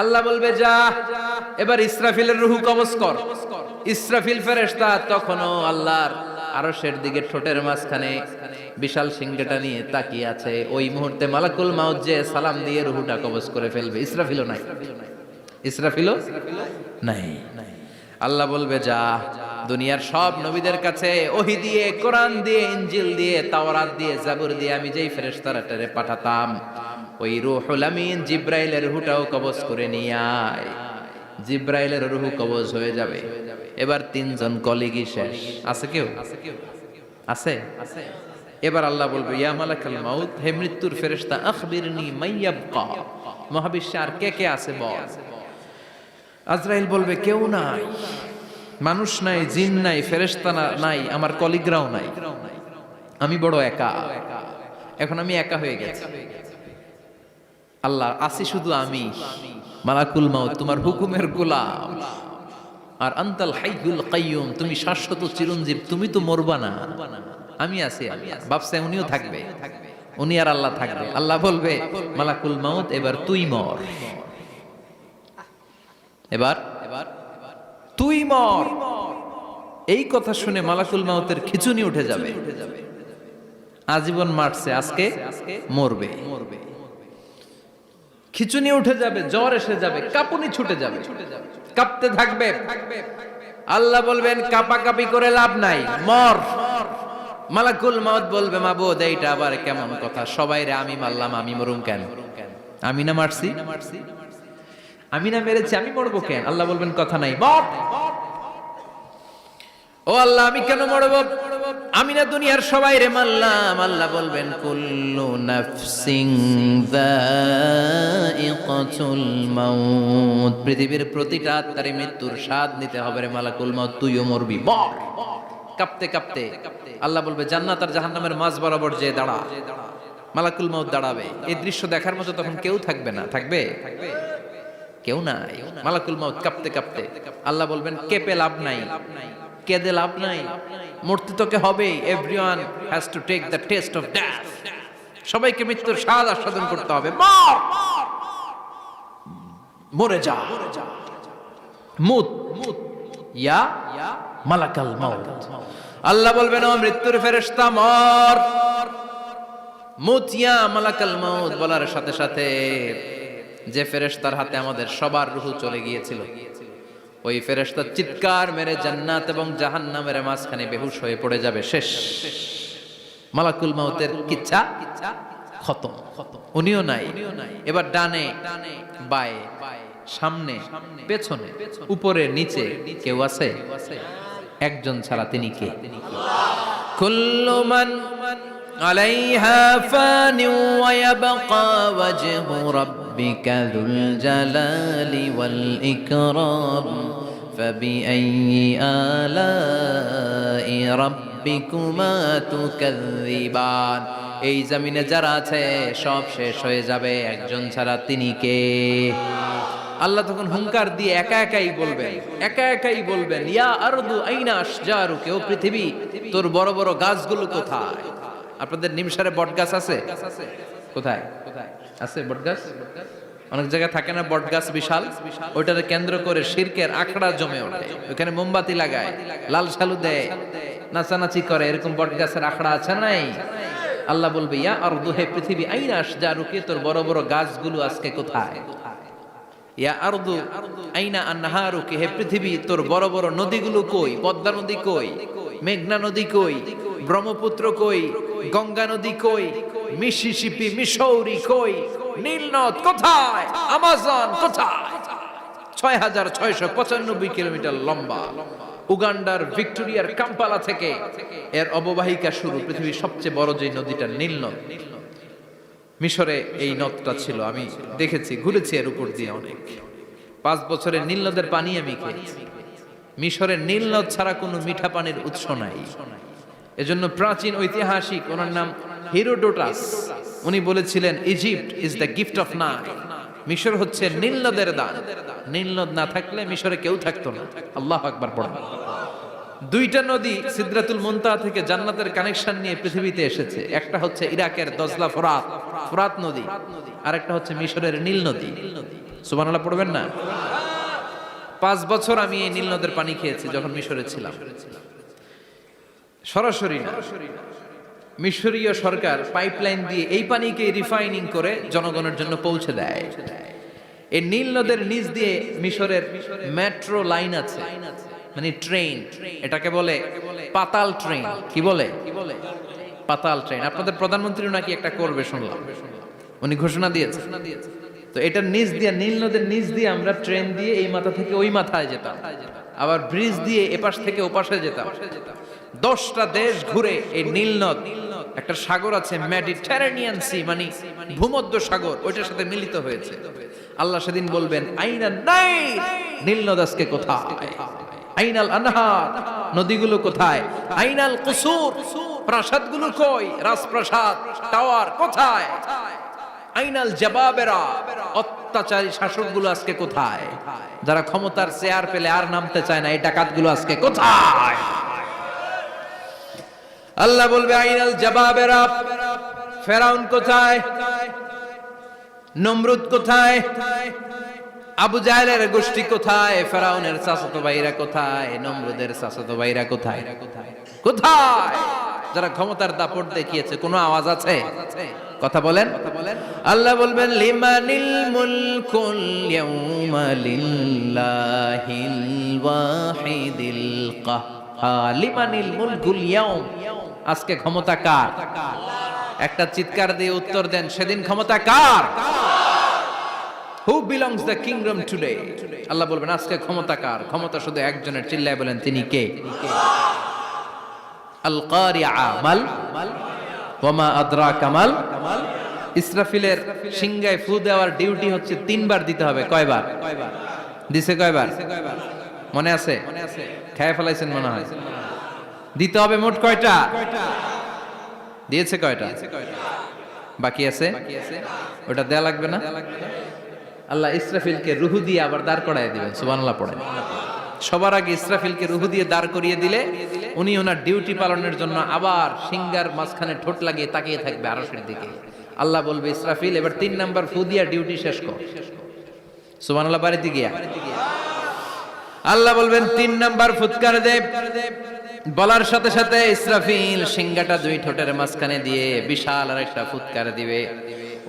আল্লাহ বলবে, যা এবার ইসরাফিলের রূহ কবজ কর। ইসরাফিল ফেরেশতা তখনও আল্লাহর আরশের দিকে ঠোঁটের মাঝখানে বিশাল সিংহটা নিয়ে তাকিয়ে আছে। ওই মুহূর্তে মালাকুল মাউত যে সালাম দিয়ে রূহটা কবজ করে ফেলবে। ইসরাফিলও নাই, ইসরাফিলও নাই। আল্লাহ বলবে, যা দুনিয়ার সব নবীদের কাছে ওহী দিয়ে, কোরআন দিয়ে, ইনজিল দিয়ে, তাওরাত দিয়ে, জাবুর দিয়ে আমি যেই ফেরেশতারে পাঠাতাম, ওই রূহুল আমিন জিব্রাইলের রূহটাও কবজ করে নিয়ে আয়। জিব্রাইলের রূহ কবজ হয়ে যাবে। এবার তিনজন কলিগই শেষ। আছে কেউ? আছে? এবার আল্লাহ বলবে, ইয়া মালাকাল মাউত, হে মৃত্যুর ফেরেশতা, আখবিরনি মাইয়াবকা, মহাবিশ্বে আর কে কে আছে বল। আজরাইল বলবে, কেউ নাই, মানুষ নাই, জিন নাই, ফেরেশতা নাই, আমার কলিগরাও নাই, আমি বড় একা। এখন আমি একা হয়ে গেছি। আল্লাহ, আসি শুধু আমি। মালাকুল মাউত, তোমার হুকুমের গোলাম। আর আনতাল হাইয়ুল কাইয়ুম, তুমি শাশ্বত চিরঞ্জীব, তুমি তো মরবা না। আমি আছি। ভাবছে উনিও থাকবে, উনি আর আল্লাহ থাকবে। আল্লাহ বলবে, মালাকুল মাউত এবার তুই মর, এবার তুই মর। এই কথা শুনে মালাকুল মাউতের খিচুনি উঠে যাবে। আজীবন মারছে, আজকে মরবে। খিচুনি উঠে যাবে, জ্বর এসে যাবে, কাঁপুনি ছুটে যাবে, কাঁপতে থাকবে। আল্লাহ বলবেন, কাঁপাকাঁপি করে লাভ নাই, মর। মালাকুল মাউত বলবে, মাবুদ এইটা আবার কেমন কথা? সবাই রে আমি মারলাম, আমি মরুম কেন? আমি না মারছি, আমি না মেরেছি, আমি মরবো কেন? আল্লাহ বলবেন, কথা নাই, মর। ও আল্লাহ, আমি কেন মরবো? আমি না দুনিয়ার সবাই রে মারলাম। আল্লাহ বলবেন, কুল্লু নাফসিন যায়িকাতুল মাউত, পৃথিবীর প্রতিটা আত্মারই মৃত্যুর স্বাদ নিতে হবে রে মালাকুল মাউত, তুইও মরবি, মর। কাঁপতে কাঁপতে আল্লাহ বলবে, জান্নাত আর জাহান্নামের মাঝ বরাবর যে দাঁড়া। মালাকুল মাউত দাঁড়াবে, এই দৃশ্য দেখার মতো তখন কেউ থাকবে না। থাকবে? কেউ নাই। মালাকুল মাউত কাঁপতে কাঁপতে, আল্লাহ বলবেন কেঁপে লাভ নাই, কেঁদে লাভ নাই, মরতে তোকে হবেই। Everyone has to take the test of death. সবাইকে মৃত্যুর স্বাদ আস্বাদন করতে হবে। মর, মরে যা। মুত ইয়া মালাকাল মাউত। আল্লাহ বলবেন ও মৃত্যুর ফেরেশতা মর। মুত ইয়া মালাকাল মাউত বলার সাথে সাথে যে ফেরেশতার হাতে আমাদের সবার রূহ চলে গিয়েছিল, ওই ফেরেশতা চিৎকার মেরে জান্নাত এবং জাহান্নামের মাঝখানে বেহুশ হয়ে পড়ে যাবে। শেষ। মালাকুল মাউতের কিচ্ছা খতম। উনিও নাই। এবার ডানে বায়ে সামনে পেছনে উপরে নিচে কেউ আছে? একজন ছাড়া, তিনি কে? কুল্লু মান আলাইহা ফানি ওয়া ইয়াবকা ওয়াজহু রাব্বিকা যুল জালালি ওয়াল ইকরাম ফাবিআইয়ি আলাই রাব্বিকুমা তুকাযযিবান। এই জমিনে যারা আছে সব শেষ হয়ে যাবে, একজন ছাড়া, তিনি কে? আল্লাহ তখন হুঙ্কার দিয়ে একা একাই বলবেন ইয়া আরদু আইনা আশজারুকা, ও পৃথিবী তোর বড় বড় গাছগুলো কোথায়? আপনাদের নিমসারে বট গাছ আছে? কোথায় আছে বট গাছ? অনেক জায়গায় থাকে না বট গাছ বিশাল, ওইটারে কেন্দ্র করে শিরকের আখড়া জমে ওঠে, ওখানে মোমবাতি লাগায়, লাল সালু দেয়, নাচানাচি করে, এরকম বট গাছের আখড়া আছে নাই? আল্লাহ বলবে ইয়া আরদু, হে পৃথিবী, আইনা আশজারুকা, তোর বড় বড় গাছগুলো আজকে কোথায়? ইয়া আরদু আইনা আনহারুকা, হে পৃথিবী তোর বড় বড় নদীগুলো কই? পদ্মা নদী কই? মেঘনা নদী কই? ব্রহ্মপুত্র কই? গঙ্গা নদী কই? মিসিসিপি, মিসৌরি কই? নীল নদ কোথায়? আমাজন কোথায়? ৬৬৯৫ কিলোমিটার লম্বা, উগান্ডার ভিক্টোরিয়ার কাম্পালা থেকে এর অববাহিকা শুরু। পৃথিবীর সবচেয়ে বড় যে নদীটা নীল নদ, মিশরে এই নদটা ছিল। আমি দেখেছি, ঘুরেছি এর উপর দিয়ে অনেক। 5 বছরের নীল নদের পানি আমি খেয়েছি। মিশরের নীল নদ ছাড়া কোনো মিঠা পানির উৎস নাই। এজন্য প্রাচীন ঐতিহাসিক, ওনার নাম হিরোডোটাস, উনি বলেছিলেন Egypt is the gift of Nile. মিশর হচ্ছে নীল নদের দান। নীল নদ না থাকলে মিশরে কেউ থাকতো না। আল্লাহু আকবার পড়া। 2টা নদী সিদরাতুল মুনতাহা থেকে জান্নাতের কানেকশন নিয়ে পৃথিবীতে এসেছে। একটা হচ্ছে ইরাকের দজলা ফোরাত নদী, আর একটা হচ্ছে মিশরের নীল নদী। সুবহানাল্লাহ পড়বেন না? 5 বছর আমি এই নীল নদের পানি খেয়েছি যখন মিশরে ছিলাম। সরাসরি না, মিশরীয় সরকার পাইপলাইন দিয়ে এই পানিকে রিফাইনিং করে জনগণের জন্য পৌঁছে দেয়। এই নীল নদের নিচ দিয়ে মিশরের মেট্রো লাইন আছে, মানে ট্রেন, এটাকে বলে পাতাল ট্রেন। কি বলে? পাতাল ট্রেন। আপনাদের প্রধানমন্ত্রীও নাকি একটা করবে শুনলাম, উনি ঘোষণা দিয়েছে। তো এটার নিচ দিয়ে, নীল নদের নিচ দিয়ে আমরা ট্রেন দিয়ে এই মাথা থেকে ওই মাথায় যেতাম, আবার ব্রিজ দিয়ে এপাশ থেকে ওপাশে যেতাম। 10টা দেশ ঘুরে এই নীল নদ, একটা সাগর আছে মেডিটেরেনিয়ান সি, মানে ভূমধ্য সাগর, ওইটার সাথে মিলিত হয়েছে। আল্লাহ সেদিন বলবেন আইনা নাইল, নীল নদ আজকে কোথায়? আইনাল আনহার, নদীগুলো কোথায়? আইনাল কুসুর, প্রাসাদগুলো কই? রাজপ্রাসাদ, টাওয়ার কোথায়? আইনাল জাবাবেরা, অত্যাচারী শাসকগুলো আজকে কোথায়? যারা ক্ষমতার চেয়ার পেলে আর নামতে চায় না, এই ডাকাতগুলো আজকে কোথায়? আল্লাহ বলবে আইনাল জাবাবেরা, ফেরাউন কোথায়? নমরুদ কোথায়? আবু জাহেলের গোষ্ঠী কোথায়? ফেরাউনের চাচাতো ভাইরা কোথায়? নমরুদের চাচাতো ভাইরা কোথায়? কোথায়? যারা ক্ষমতার দাপট দেখিয়েছে, কোনো আওয়াজ আছে? কথা বলেন। আল্লাহ বলবেন লিমানিল মুলকুল ইয়াউমা লিল্লাহিল ওয়াহিদিল কাহ্হার। লিমানিল মুলকুল ইয়াউম, আজকে ক্ষমতা কার? একটা চিৎকার দিয়ে উত্তর দেন, সেদিন ক্ষমতা কার? Who belongs the kingdom today? আল্লাহ বলবেন আজকে ক্ষমতা কার? ক্ষমতা শুধু একজনের। চিল্লায় বলেন তিনি কে? আল কারিআ মাল ওয়া মা আদরাকা মাল। ইসরাফিলের সিংহায় ফু দেওয়ার ডিউটি হচ্ছে 3 বার দিতে হবে। কয়বার দিছে? কয়বার মনে আছে? খেয়ে ফেলাইছেন মনে হয়। দিতে হবে মোট কয়টা? দিয়েছে কয়টা? বাকি আছে, ওটা দেয়া লাগবে না? আল্লাহ ইসরাফিলকে রুহু দিয়ে আবার দাঁড় করায় দিবেন, সুবহানাল্লাহ পড়েন। সবার আগে ইসরাফিলকে রুহু দিয়ে দাঁড় করিয়ে দিলে উনি ওনার ডিউটি পালনের জন্য আবার সিংহার মাঝখানে ঠোঁট লাগিয়ে তাকিয়ে থাকবে আরশের দিকে। আল্লাহ বলবে, ইসরাফিল এবার 3 নাম্বার ফু দিয়া ডিউটি শেষ কর। সুবহানাল্লাহ বাড়িতে গিয়া আল্লাহ বলবেন 3 নাম্বার ফুৎকার দে। বলার সাথে সাথে ইসরাফিল সিংহাটা 2 ঠোঁটের মাঝখানে দিয়ে বিশাল আরেকটা ফুৎকার দিবে।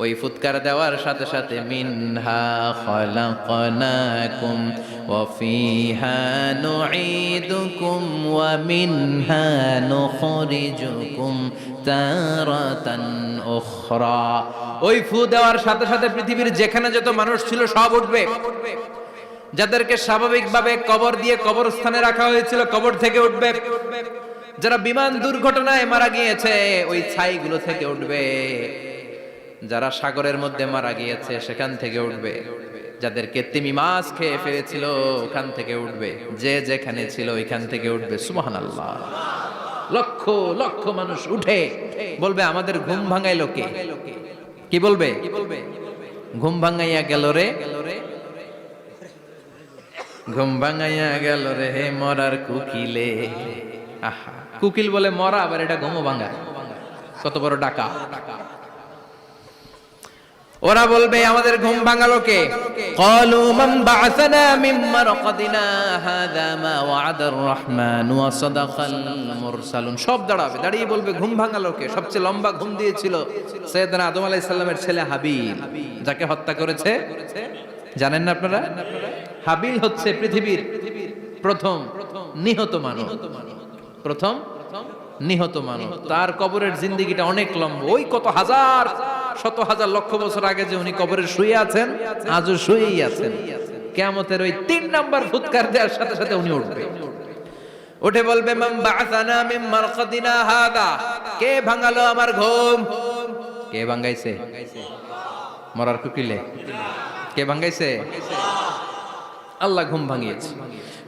ওই ফুৎকার দেওয়ার সাথে সাথে মিনহা খলাকনাকুম ওয়া ফিহা নুঈদুকুম ওয়া মিনহা নুখরিজুকুম তারাতান উখরা। ওই ফু দেওয়ার সাথে সাথে পৃথিবীর যেখানে যত মানুষ ছিল সব উঠবে। যাদেরকে স্বাভাবিকভাবে কবর দিয়ে কবরস্থানে রাখা হয়েছিল কবর থেকে উঠবে। যারা বিমান দুর্ঘটনায় মারা গিয়েছে ওই ছাইগুলো থেকে উঠবে। যারা সাগরের মধ্যে মারা গিয়েছে সেখান থেকে উঠবে। যাদেরকে তিমি মাছ খেয়ে ফেলেছিল ওখান থেকে উঠবে। যে যেখানে ছিল ওইখান থেকে উঠবে। সুবহানাল্লাহ। লক্ষ লক্ষ মানুষ উঠে বলবে, আমাদের ঘুম ভাঙাইলো কে? কি বলবে? ঘুম ভাঙাইয়া গেল রে, ঘুম ভাঙাইয়া গেল রে হে মরার কুকিলে। আহা, কুকিল বলে মরা, আবার এটা ঘুমো ভাঙায়। কত বড় ডাকা! ওরা বলবে, আমাদের ঘুম ভাঙালো কে? ক্বালু মান বা'আসানা মিন মারকাদিনা হাযা মা ওয়া'আদার রহমান ওয়া সাদাকাল মুরসালুন। সব দাঁড়াবে, দাঁড়িয়ে বলবে, ঘুম ভাঙালো কে? সবচেয়ে লম্বা ঘুম দিয়েছিল সাইয়েদনা আদম আলাইহিস সালামের ছেলে হাবিল, যাকে হত্যা করেছে জানেন না আপনারা? হাবিল হচ্ছে পৃথিবীর প্রথম নিহত মানব, প্রথম নিহত মানব। তার কবরের জিন্দেগিটা অনেক লম্বা। ওই কত হাজার, শত হাজার, লক্ষ বছর আগে যে উনি কবরে শুয়ে আছেন, আজও শুয়েই আছেন। কিয়ামতের ওই 3 নাম্বার ফুৎকার দেওয়ার সাথে সাথে উনি উঠবে। উঠে বলবে, মান বা'আসানা মিন মারকাদিনা হাদা। কে ভাঙালো আমার ঘুম? কে ভাঙাইছে? মরার কুকিলে কে ভাঙাইছে? আল্লাহ ঘুম ভাঙিয়েছে।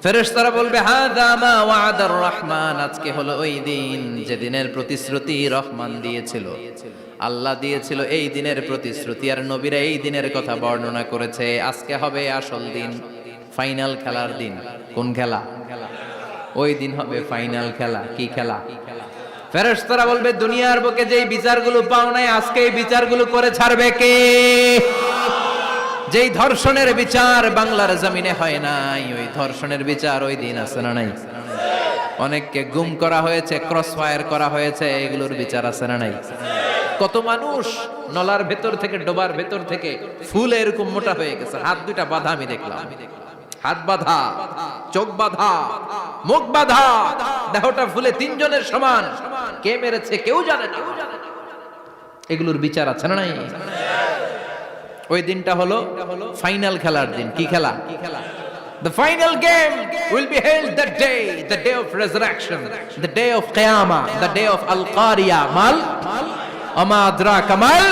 ফেরেশতারা বলবে, হাযা মা ওয়া'আদার রহমান। আজকে হলো ওই দিন যে দিনের প্রতিশ্রুতি রহমান দিয়েছিল, আল্লাহ দিয়েছিল। এই দিনের প্রতিশ্রুতি আর নবীরা এই দিনের কথা বর্ণনা করেছে। আজকে হবে আসল দিন, ফাইনাল খেলার দিন। কোন খেলা? ওই দিন হবে ফাইনাল খেলা। কি খেলা? ফেরেশতারা বলবে, দুনিয়ার বুকে যেই বিচারগুলো পাও নাই, আজকে এই বিচারগুলো করে ছাড়বে কে? যেই ধর্ষণের বিচার বাংলার জমিনে হয় নাই, ওই ধর্ষণের বিচার ওই দিন আছে না নাই? অনেককে গুম করা হয়েছে, ক্রস ফায়ার করা হয়েছে, এগুলোর বিচার আছে না নাই? কত মানুষ নলার ভেতর থেকে, ডোবার ভেতর থেকে ফুলে এরকম মোটা হয়ে গেছে। হাত দুইটা বাঁধা, আমি দেখলাম। হাত বাঁধা, চোখ বাঁধা, মুখ বাঁধা, দেহটা ফুলে 3 জনের সমান। কে মেরেছে কেউ জানে না। এগুলোর বিচার আছে না নাই? ওই দিনটা হলো ফাইনাল খেলার দিন। কি খেলা? The final game will be held that day, the day of resurrection, the day of Qiyamah, the day of Al-Qariya. Mal ama adraka mal।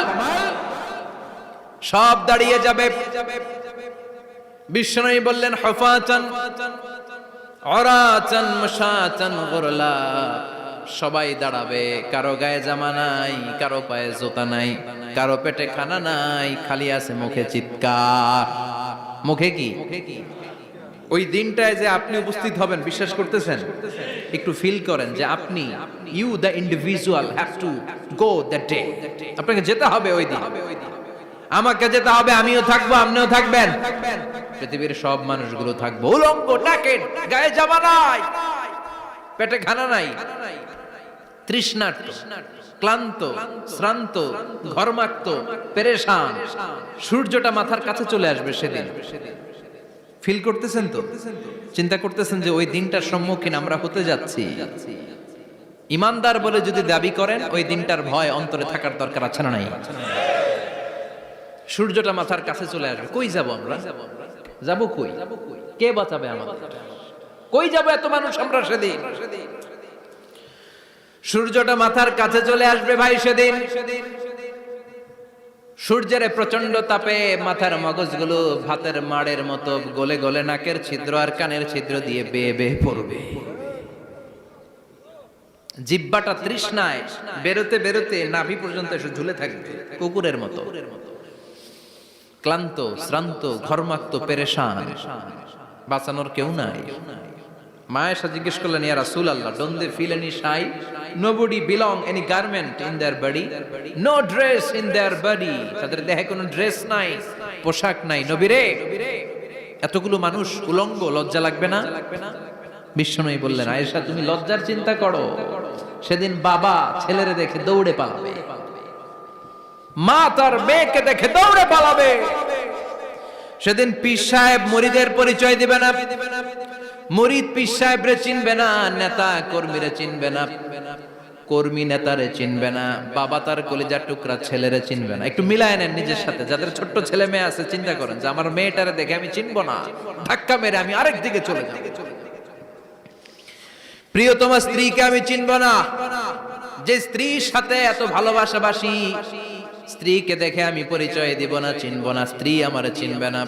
সব দাঁড়িয়ে যাবে। বিষ্ণু বললেন, হুফাতান উরাতান মুশাতান গুরলা। সবাই দাঁড়াবে, কারো গায়ে জামা নাই, কারো পায়ে জুতা নাই, কারো পেটে খানা নাই, খালি আছে মুখে চিৎকার। মুখে কি? ওই দিনটায় যে আপনি উপস্থিত হবেন, বিশ্বাস করতেছেন? একটু ফিল করেন যে আপনি, you the individual have to go that day. আপনাকে যেতে হবে ওই দিন। আমাকে যেতে হবে, আমিও থাকবো, আপনিও থাকবেন, পৃথিবীর সব মানুষগুলো থাকবো। উলঙ্গ, নাকেড, গায়ে জামা নাই, পেটে খানা নাই, তৃষ্ণার্ত, ক্লান্ত, শ্রান্ত, ঘর্মাক্ত, পেরেশান। সূর্যটা মাথার কাছে চলে আসবে সেদিন। ফিল করতেছেন তো? চিন্তা করতেছেন যে ওই দিনটার সম্মুখীন আমরা হতে যাচ্ছি। ইমানদার বলে যদি দাবি করেন, ওই দিনটার ভয় অন্তরে থাকার দরকার আছে না নাই? সূর্যটা মাথার কাছে চলে আসবে। কই যাব আমরা? যাব কই? কে বাঁচাবে আমাদের? কই যাব এত মানুষ আমরা সেদিন? সূর্যটা মাথার কাছে চলে আসবে ভাই সেদিন। সূর্যের প্রচন্ড তাপে মাথার মগজগুলো ভাতের মাড়ের মতো গলে গলে নাকের ছিদ্র আর কানের ছিদ্র দিয়ে বেয়ে বেয়ে পড়বে। জিহ্বাটা তৃষ্ণায় বেরোতে বেরোতে নাভি পর্যন্ত এসে ঝুলে থাকবে কুকুরের মতো, ক্লান্ত, শ্রান্ত, ঘর্মাক্ত, পেরেশান, বাঁচানোর কেউ নাই। মা আয়েশা জিজ্ঞেস করলেন, ইয়া রাসূলুল্লাহ, don't they feel any shy? Nobody belong any garment in their body, no dress in their body. তাদের দেহে কোনো ড্রেস নাই, পোশাক নাই। নবীরে, এতগুলো মানুষ উলঙ্গ, লজ্জা লাগবে না? বিশ্বনবী বললেন, আয়েশা তুমি লজ্জার চিন্তা করো, সেদিন বাবা ছেলেরে দেখে দৌড়ে পালাবে, মা তার মেয়েকে দেখে দৌড়ে পালাবে। সেদিন পীর সাহেব মুরিদের পরিচয় দিবে না, মুরিদ পীর সাহেবরে চিনবে না, নেতা কর্মীরে চিনবে না, কর্মী নেতারে চিনবে না, বাবা তার কলিজার টুকরা ছেলেরে চিনবে না। একটু মিলায় নেন নিজের সাথে। যাদের ছোট্ট ছেলে মেয়ে আছে, চিন্তা করেন যে আমার মেয়েটারে দেখে আমি চিনবো না, ধাক্কা মেরে আমি আরেক দিকে চলে যাব। প্রিয়তমা স্ত্রীকে আমি চিনবো না, যে স্ত্রীর সাথে এত ভালোবাসাবাসি, স্ত্রীকে দেখে আমি পরিচয় দিব না, চিনবো না। স্ত্রী আমারে চিনবে না,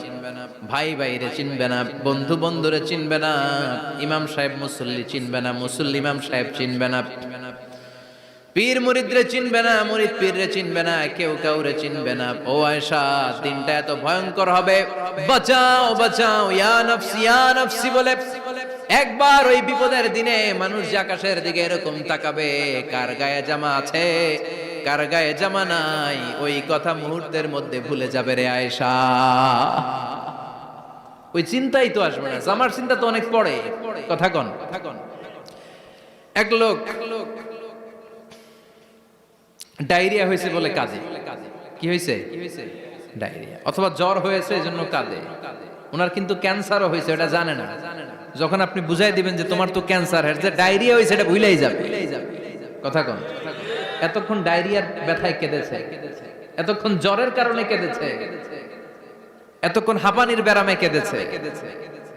ভাই ভাইরে চিনবে না, বন্ধু বন্ধুরে চিনবে না, ইমাম সাহেব মুসল্লি চিনবে না, মুসল্লি ইমাম সাহেব চিনবে না, পীর মুরিদরে চিনবে না, মুরিদ পীররে চিনবে না, কেউ কাউরে চিনবে না। ও আয়েশা, দিনটা এত ভয়ঙ্কর হবে, বাঁচাও বাঁচাও, ইয়া নফসি ইয়া নফসি বলে একবার ওই বিপদের দিনে মানুষ যে আকাশের দিকে এরকম তাকাবে, কার গায়ে জামা আছে কার গায়ে জামা নাই, ওই কথা মুহূর্তের মধ্যে ভুলে যাবে রে আয়েশা। ওই চিন্তাই তো আসবে না, জামার চিন্তা তো অনেক পরে। কথা কন। এক লোক ডায়রিয়া হয়েছে বলে কাঁদে। কি হয়েছে? ডায়রিয়া, অথবা জ্বর হয়েছে এজন্য কাঁদে। ওনার কিন্তু ক্যান্সারও হয়েছে, এটা জানে না। যখন আপনি বুঝাই দিবেন যে তোমার তো ক্যান্সার, যে ডায়রিয়া হয়েছে এটা ভুলেই যাবে। কথা কন। এতক্ষণ ডায়রিয়ার ব্যথায় কেঁদেছে, এতক্ষণ জ্বরের কারণে কেঁদেছে, এতক্ষণ হাঁপানির ব্যারামে কেঁদেছে,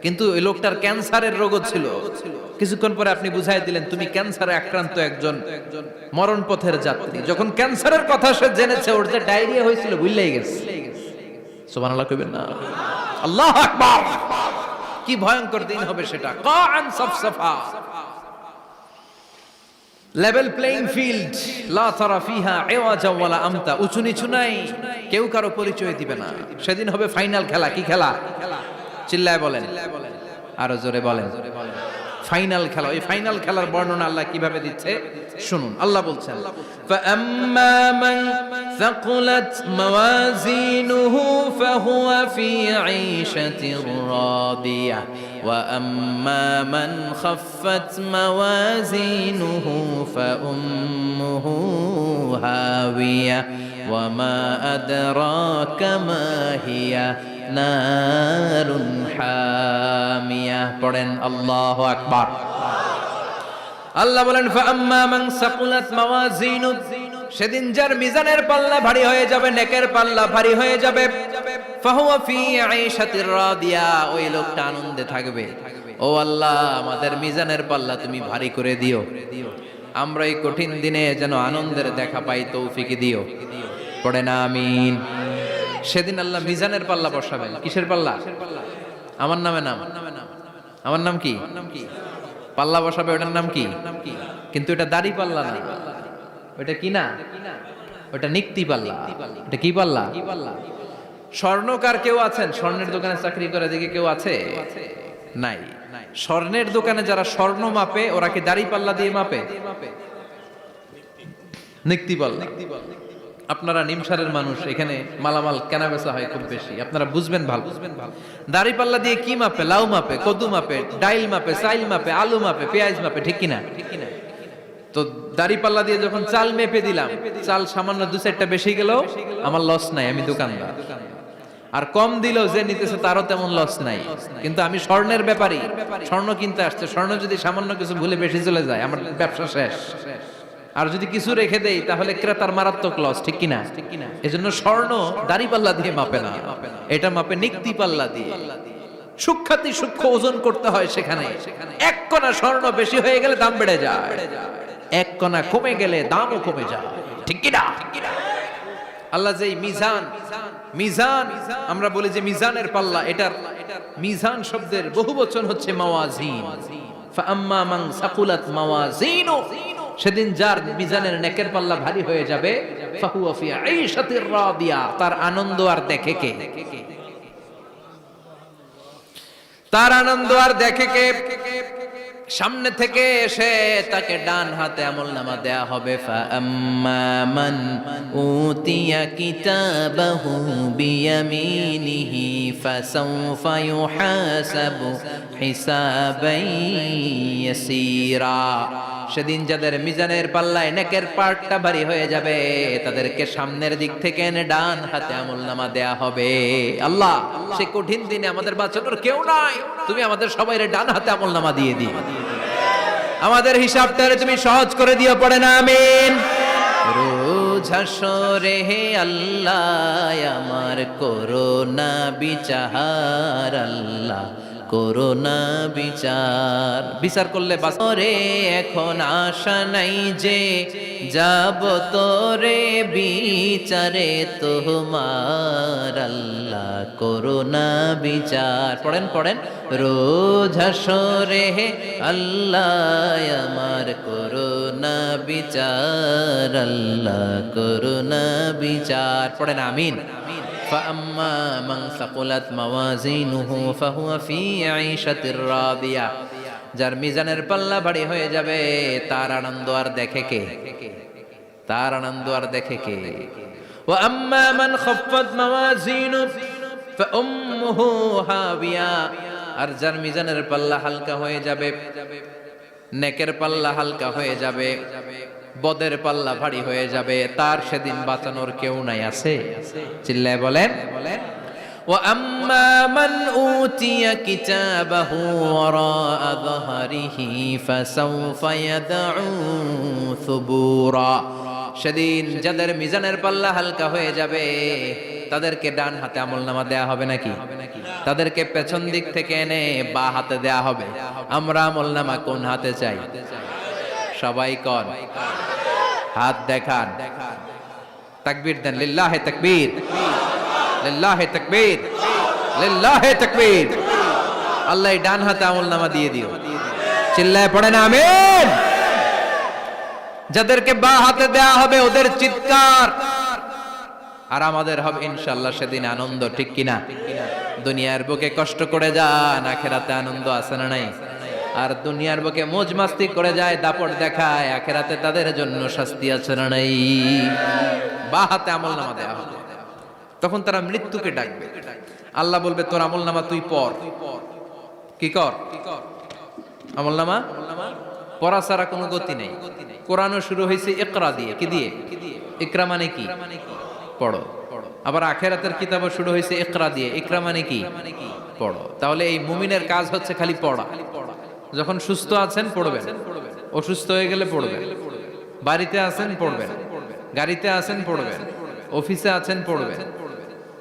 কিন্তু ওই লোকটার ক্যান্সারের রোগও ছিল। কিছুক্ষণ পরে আপনি বুঝাই দিলেন তুমি ক্যান্সারে আক্রান্ত একজন মরণ পথের যাত্রী। যখন ক্যান্সারের কথা সে জেনেছে, ওর যে ডায়রিয়া হয়েছিল ভুলেই গেছে। সুবহানাল্লাহ কইবেন না? আল্লাহু আকবার। কি ভয়ঙ্কর দিন হবে সেটা। কাআন সাফসাফা, লেভেল প্লেইং ফিল্ড, লা তারা ফিহা ইওয়াজা ওয়ালা আমতা, উঁচু নিচু নাই, কেউ কারো পরিচয় দিবে না। সেদিন হবে ফাইনাল খেলা। কি খেলা? চিল্লায় বলেন, আরো জোরে বলেন। ফাইনাল খেলা। এই ফাইনাল খেলার বর্ণনা আল্লাহ কিভাবে দিচ্ছে শুনুন। আল্লাহ বলছেন, ফাআম্মা মান সাকুলাত মাওয়াজিনুহু ফাহুয়া ফি ঈশাতির রাদিয়াহ ওয়া আম্মা মান খাফফাত মাওয়াজিনুহু ফাউম্মুহু হাওিয়া ওয়া মা আদরাকা মা হিয়া নারুন হামিয়া। পড়েন আল্লাহু আকবার। আল্লাহ বলেন, ফাআম্মা মান সাকুলাত মাওয়াজিনু, সেদিন যার মিজানের পাল্লা ভারী হয়ে যাবে, নেকের পাল্লা ভারী হয়ে যাবে, ফাহুয়া ফি ঈশাতির রাদিয়া, ওই লোকটা আনন্দে থাকবে। ও আল্লাহ, আমাদের মিজানের পাল্লা তুমি ভারী করে দিও, আমরা এই কঠিন দিনে যেন আনন্দের দেখা পাই, তৌফিক দিও। পড়েন আমিন। সেদিন আল্লাহ মিজানের পাল্লা বসাবেন। কিসের পাল্লা? আমার নামে নাম। আমার নাম কি? পাল্লা বসাবে, ওটার নাম কি? কিন্তু এটা দাড়ি পাল্লা না, ওটা কি না, ওটা নিক্তি পাল্লা। এটা কি পাল্লা? স্বর্ণকার কেউ আছেন? স্বর্ণের দোকানে চাকরি করে দিকে কেউ আছে? নাই। স্বর্ণের দোকানে যারা স্বর্ণ মাপে, ওরা কি দাড়ি পাল্লা দিয়ে মাপে? নিক্তি পাল্লা। আপনারা নিমসারের মানুষ, এখানে মালামাল কেনা বেচা হয় খুব বেশি, আপনারা বুঝবেন ভালো। দাড়ি পাল্লা দিয়ে কি মাপে? লাউ মাপে, কদু মাপে, ডাইল মাপে, চাইল মাপে, আলু মাপে, পেঁয়াজ মাপে, ঠিক কিনা? তো দাড়ি পাল্লা দিয়ে যখন চাল মেপে দিলাম, চাল সামান্য দু চারটা বেশি গেলেও আমার লস নাই, আমি দোকানদার। আর কম দিলেও যে নিতেছে তারও তেমন লস নাই। কিন্তু আমি স্বর্ণের ব্যাপারী, স্বর্ণ কিনতে আসছে, স্বর্ণ যদি সামান্য কিছু ভুলে বেশি চলে যায়, আমার ব্যবসা শেষ। আর যদি কিছু রেখে দেই তাহলে ক্রেতার মারাত্মক লস, ঠিক কিনা? এজন্য স্বর্ণ দাড়ি পাল্লা দিয়ে মাপে না, এটা মাপে নিক্তি পাল্লা দিয়ে। সূক্ষ্মাতি সূক্ষ্ম ওজন করতে হয় সেখানে। এক কণা স্বর্ণ বেশি হয়ে গেলে দাম বেড়ে যায়, এক কণা কমে গেলে দামও কমে যায়, ঠিক কিনা? আল্লাহ যে মিজান, মিজান আমরা বলি যে মিজানের পাল্লা, এটার মিজান শব্দের বহুবচন হচ্ছে মাওয়াজিন। ফাআম্মা মান সাকুলাত মাওয়াজিনু সেদিন যার মিজানের নেকের পাল্লা ভারী হয়ে যাবে ফাহুয়া ফি আইশাতির রাদিয়া, তার আনন্দ আর দেখে কে? তার আনন্দ আর দেখে কে? সামনে থেকে এসে তাকে ডান হাতে আমলনামা দেয়া হবে। ফাআম্মা মান উতিয়া কিতাবাহু বিয়ামিনিহি ফাসাউফা ইউহাসাবু হিসাবান ইয়াসীরা। সেদিন যাদের মিজানের পাল্লায় নেকের পাটটা ভারী হয়ে যাবে তাদেরকে সামনের দিক থেকে এনে ডান হাতে আমলনামা দেয়া হবে। আল্লাহ, সে কঠিন দিনে আমাদের বাঁচানোর কেউ নাই, তুমি আমাদের সবাইরে ডান হাতে আমলনামা দিয়ে দিও, আমাদের হিসাবটারে তুমি সহজ করে দিও, পড়ে না আমিন। রোজ হাসরে হে আল্লাহ আমার করোনা বিচার, আল্লাহ করোনা বিচার। বিচার করলে বাসরে এখন আশা নাই যে যাব তোরে বিচারে তোমার, আল্লাহ করোনা বিচার। পড়েন পড়েন, রোজ হাসরে হে আল্লাহ আমার করোনা বিচার, আল্লাহ করোনা বিচার। পড়েন আমিন। فأما من ثقلت موازينه فهو في عيشة راضية। যার মিজানের পাল্লা ভারী হয়ে যাবে তার আনন্দ আর দেখে কে? তার আনন্দ আর দেখে কে? وأما من خفت موازينه فأمه هاوية। আর যার মিজানের পাল্লা হালকা হয়ে যাবে, নেকের পাল্লা হালকা হয়ে যাবে, বদের পাল্লা ভারী হয়ে যাবে, তার সেদিন বাঁচানোর কেউ নাই। আছে? চিল্লায় বলেন। وَأَمَّا مَنْ أُوتِيَ كِتَابَهُ وَرَاءَ ظَهْرِهِ فَسَوْفَ يَدْعُو ثُبُورًا। সেদিন যাদের মিজানের পাল্লা হালকা হয়ে যাবে তাদেরকে ডান হাতে আমলনামা দেয়া হবে নাকি? তাদেরকে পেছন দিক থেকে এনে বা হাতে দেয়া হবে। আমরা আমলনামা কোন হাতে চাই? সবাই কোন হাত দেখান, তাকবীর দেন, লিল্লাহে তাকবীর, লিল্লাহে তাকবীর, লিল্লাহে তাকবীর। আল্লাহ ডান হাতে আমলনামা দিয়ে দিও, চিল্লায় পড়েন আমিন। যাদেরকে বা হাতে দেয়া হবে ওদের চিৎকার আর আমাদের হবে ইনশাআল্লাহ সেদিন আনন্দ, ঠিক কিনা? দুনিয়ার বুকে কষ্ট করে যান, আখিরাতে আনন্দ আছে না নাই? আর দুনিয়ার বুকে মौज মাস্তি করে যায়, দাপট দেখায়, আখিরাতে তাদের জন্য শাস্তি আছে না নাই? বা হাতে আমলনামা দেয়া হবে। তখন তারা মৃত্যুকে ডাকবে। আল্লাহ বলবে তোর আমলনামা তুই পড়। কি কর? আমলনামা পড়া ছাড়া কোনো গতি নেই। কোরআনও শুরু হয়েছে ইকরা দিয়ে। কি দিয়ে? ইকরা মানে কি? পড়ো। আবার আখিরাতের কিতাবও শুরু হয়েছে ইকরা দিয়ে। ইকরা মানে কি? পড়ো। তাহলে এই মুমিনের কাজ হচ্ছে খালি পড়া। যখন সুস্থ আছেন পড়বেন, অসুস্থ হয়ে গেলে পড়বেন, বাড়িতে আছেন পড়বেন, গাড়িতে আছেন পড়বেন, অফিসে আছেন পড়বেন,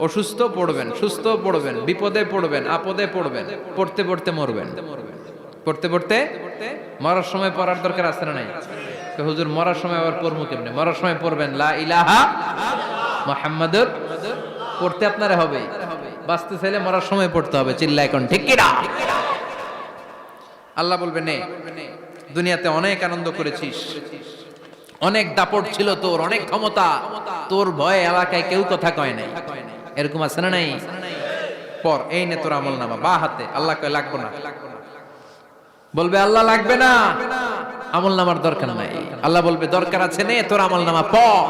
অসুস্থ পড়বেন, সুস্থ পড়বেন, বিপদে পড়বেন, আপদে পড়বেন, পড়তে পড়তে মরবেন। পড়তে পড়তে মরার সময় পড়ার দরকার আছে না নাই? হুজুর মরার সময় আবার পড়বো কেমনে? মরার সময় পড়বেন লা ইলাহা মুহাম্মাদুর। পড়তে আপনারা হবে, বাঁচতে চাইলে মরার সময় পড়তে হবে। চিল্লা এখন ঠিক কিনা? আল্লাহ বলবে নে, দুনিয়াতে অনেক আনন্দ করেছিস, অনেক দাপট ছিল তোর, অনেক ক্ষমতা, তোর ভয়ে এলাকায় কেউ কথা কয় নাই। এরকম আছে না নাই? পর এই নে তোর আমলনামা বা হাতে। আল্লাহ কয় লাগবে না। বলবে আল্লাহ লাগবে না, আমলনামার দরকার নাই। আল্লাহ বলবে দরকার আছে, নে তোর আমলনামা পড়।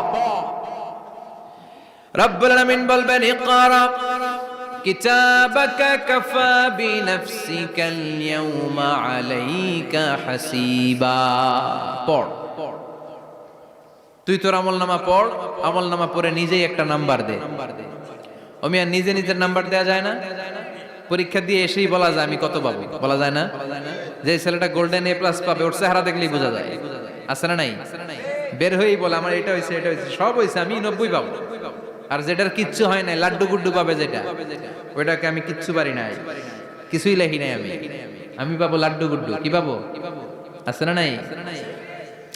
রব্বুল আলামিন বলবেন ইকরা কিতাবাকা কাফা বিনাফসিকাল ইয়াউমা আলাইকা হাসিবা। পড়, তুই তোর আমলনামা পড়। আমলনামা পড়ে নিজেই একটা নাম্বার দে। ও মিয়া, নিজে নিজের নাম্বার দেয়া যায় না? পরীক্ষা দিয়ে এসেই বলা যায় আমি কত পাবো? বলা যায় না? যে ছেলেটা গোল্ডেন A+ পাবে ওর চেহারা দেখলেই বোঝা যায়। আছে না নাই? বের হয়েই বলে আমার এটা হয়েছে, এটা হয়েছে, সব হয়েছে, আমি 90 পাবো। আর যেটার কিচ্ছু হয় নাই, লাড্ডু গুড্ডু পাবে যেটা, ওইটাকে আমি কিচ্ছু পারি নাই, কিছুই লেখি নাই, আমি পাবো লাড্ডু গুড্ডু। কি পাবো? আছে না নাই?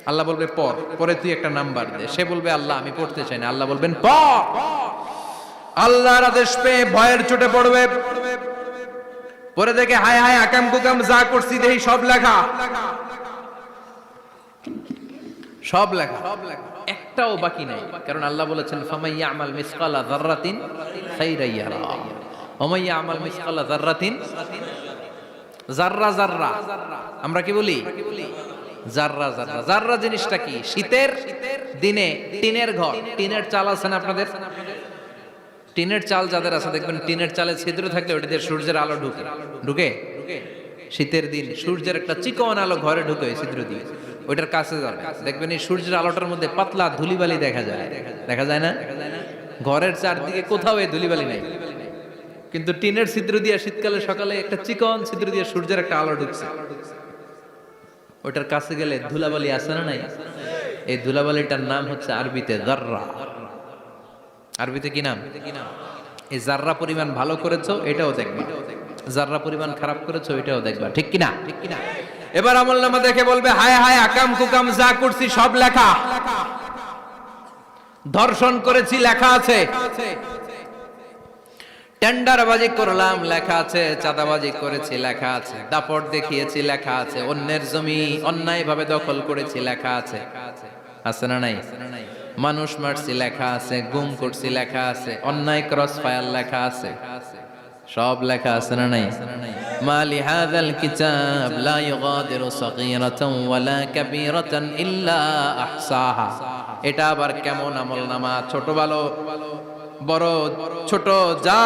আল্লাহ বলবে পড়, পরে তুই একটা নাম্বার দে। সে বলবে আল্লাহ আমি পড়তে চাই না। আল্লাহ বলবেন পড়। আল্লাহর আদেশ পেয়ে ভয়ের চোটে পড়বে, পরে দেখে হায় হায় আকাম কুকাম যা করছি দেখি সব লেখা। সব লেখা, একটাও বাকি নাই। কারণ আল্লাহ বলেছেন ফামাই ইয়ামাল মিসকালা যাররাতিন খাইরান ইয়ারা ওয়া মান ইয়ামাল মিসকালা যাররাতিন, যাররা যাররা আমরা কি বলি? যাররা যাররা। যাররা জিনিসটা কি? শীতের দিনে টিনের ঘর, টিনের চাল আছে না আপনাদের? টিনের চাল যাদের আছে দেখবেন টিনের চালে ছিদ্র থাকলে ওটা দিয়ে সূর্যের আলো ঢুকে ঢুকে শীতের দিন সূর্যের একটা চিকন আলো ঘরে ঢুকে ওই ছিদ্র দিয়ে, ওইটার কাছে যাবে দেখবেন এই সূর্যের আলোটার মধ্যে পাতলা ধুলিবালি দেখা যায়, দেখা যায় না? ঘরের চারদিকে কোথাও এই ধুলিবালি নাই, কিন্তু টিনের ছিদ্র দিয়ে শীতকালে সকালে একটা চিকন ছিদ্র দিয়ে সূর্যের একটা আলো ঢুকছে, ওইটার কাছে গেলে ধুলাবালি আছে না নাই? এই ধুলাবালিটার নাম হচ্ছে আরবিতে যাররা। আরবিতে কি নাম? এই যাররা পরিমাণ ভালো করেছো এটাও দেখবা, যাররা পরিমাণ খারাপ করেছো এটাও দেখবা, ঠিক কিনা? ঠিক কিনা? এবার আমলনামা দেখে বলবে হায় হায় আকাম কুকাম যা করছি সব লেখা, ধর্ষণ করেছি লেখা আছে, টেন্ডারবাজি করলাম লেখা আছে, চাঁদাবাজি করেছি লেখা আছে, দাপট দেখিয়েছি লেখা আছে, অন্যের জমি অন্যায়ভাবে দখল করেছি লেখা আছে, আছে না নাই? মানুষ মারছি লেখা আছে, গুম করছি লেখা আছে, অন্যায় ক্রস ফায়ার লেখা আছে, সব লেখা আছে না নাই? মালি হাযাল কিতাব লা ইউগাদিরু সাগীরাতান ওয়ালা কাবীরাতান ইল্লা আহসাহা। এটা আবার কেমন আমলনামা? ছোট ভালো বড় ছোট যা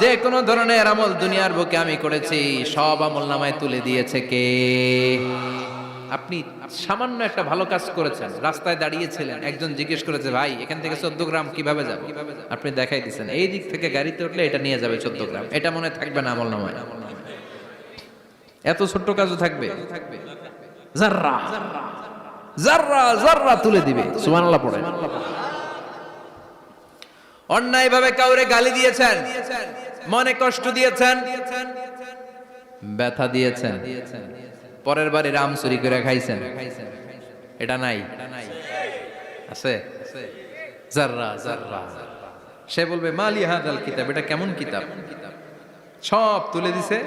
যে কোনো ধরনের আমল দুনিয়ার বুকে আমি করেছি সব আমলনামায় তুলে দিয়েছে কে? আপনি সামান্য একটা ভালো কাজ করেছেন, রাস্তায় দাঁড়িয়েছিলেন, একজন জিজ্ঞেস করেছে ভাই এখান থেকে 14 গ্রাম কিভাবে যাব, আপনি দেখাই দিচ্ছেন এই দিক থেকে গাড়িতে উঠলে এটা নিয়ে যাবে 14 গ্রাম, এটা মনে থাকবে না আমলনামায়? এত ছোট্ট কাজও থাকবে? যাররা যাররা যাররা তুলে দিবে। সুবহানাল্লাহ পড়ে। অন্যায় ভাবে কাউরে গালি দিয়েছেন, মনে কষ্ট দিয়েছেন, ব্যথা দিয়েছেন, পরের বারে রাম চুরি করে খাইছেন, এটা নাই? আছে? যাররা যাররা। সে বলবে মালি হাযাল কিতাব, এটা কেমন কিতাব? সব তুলে দিছে।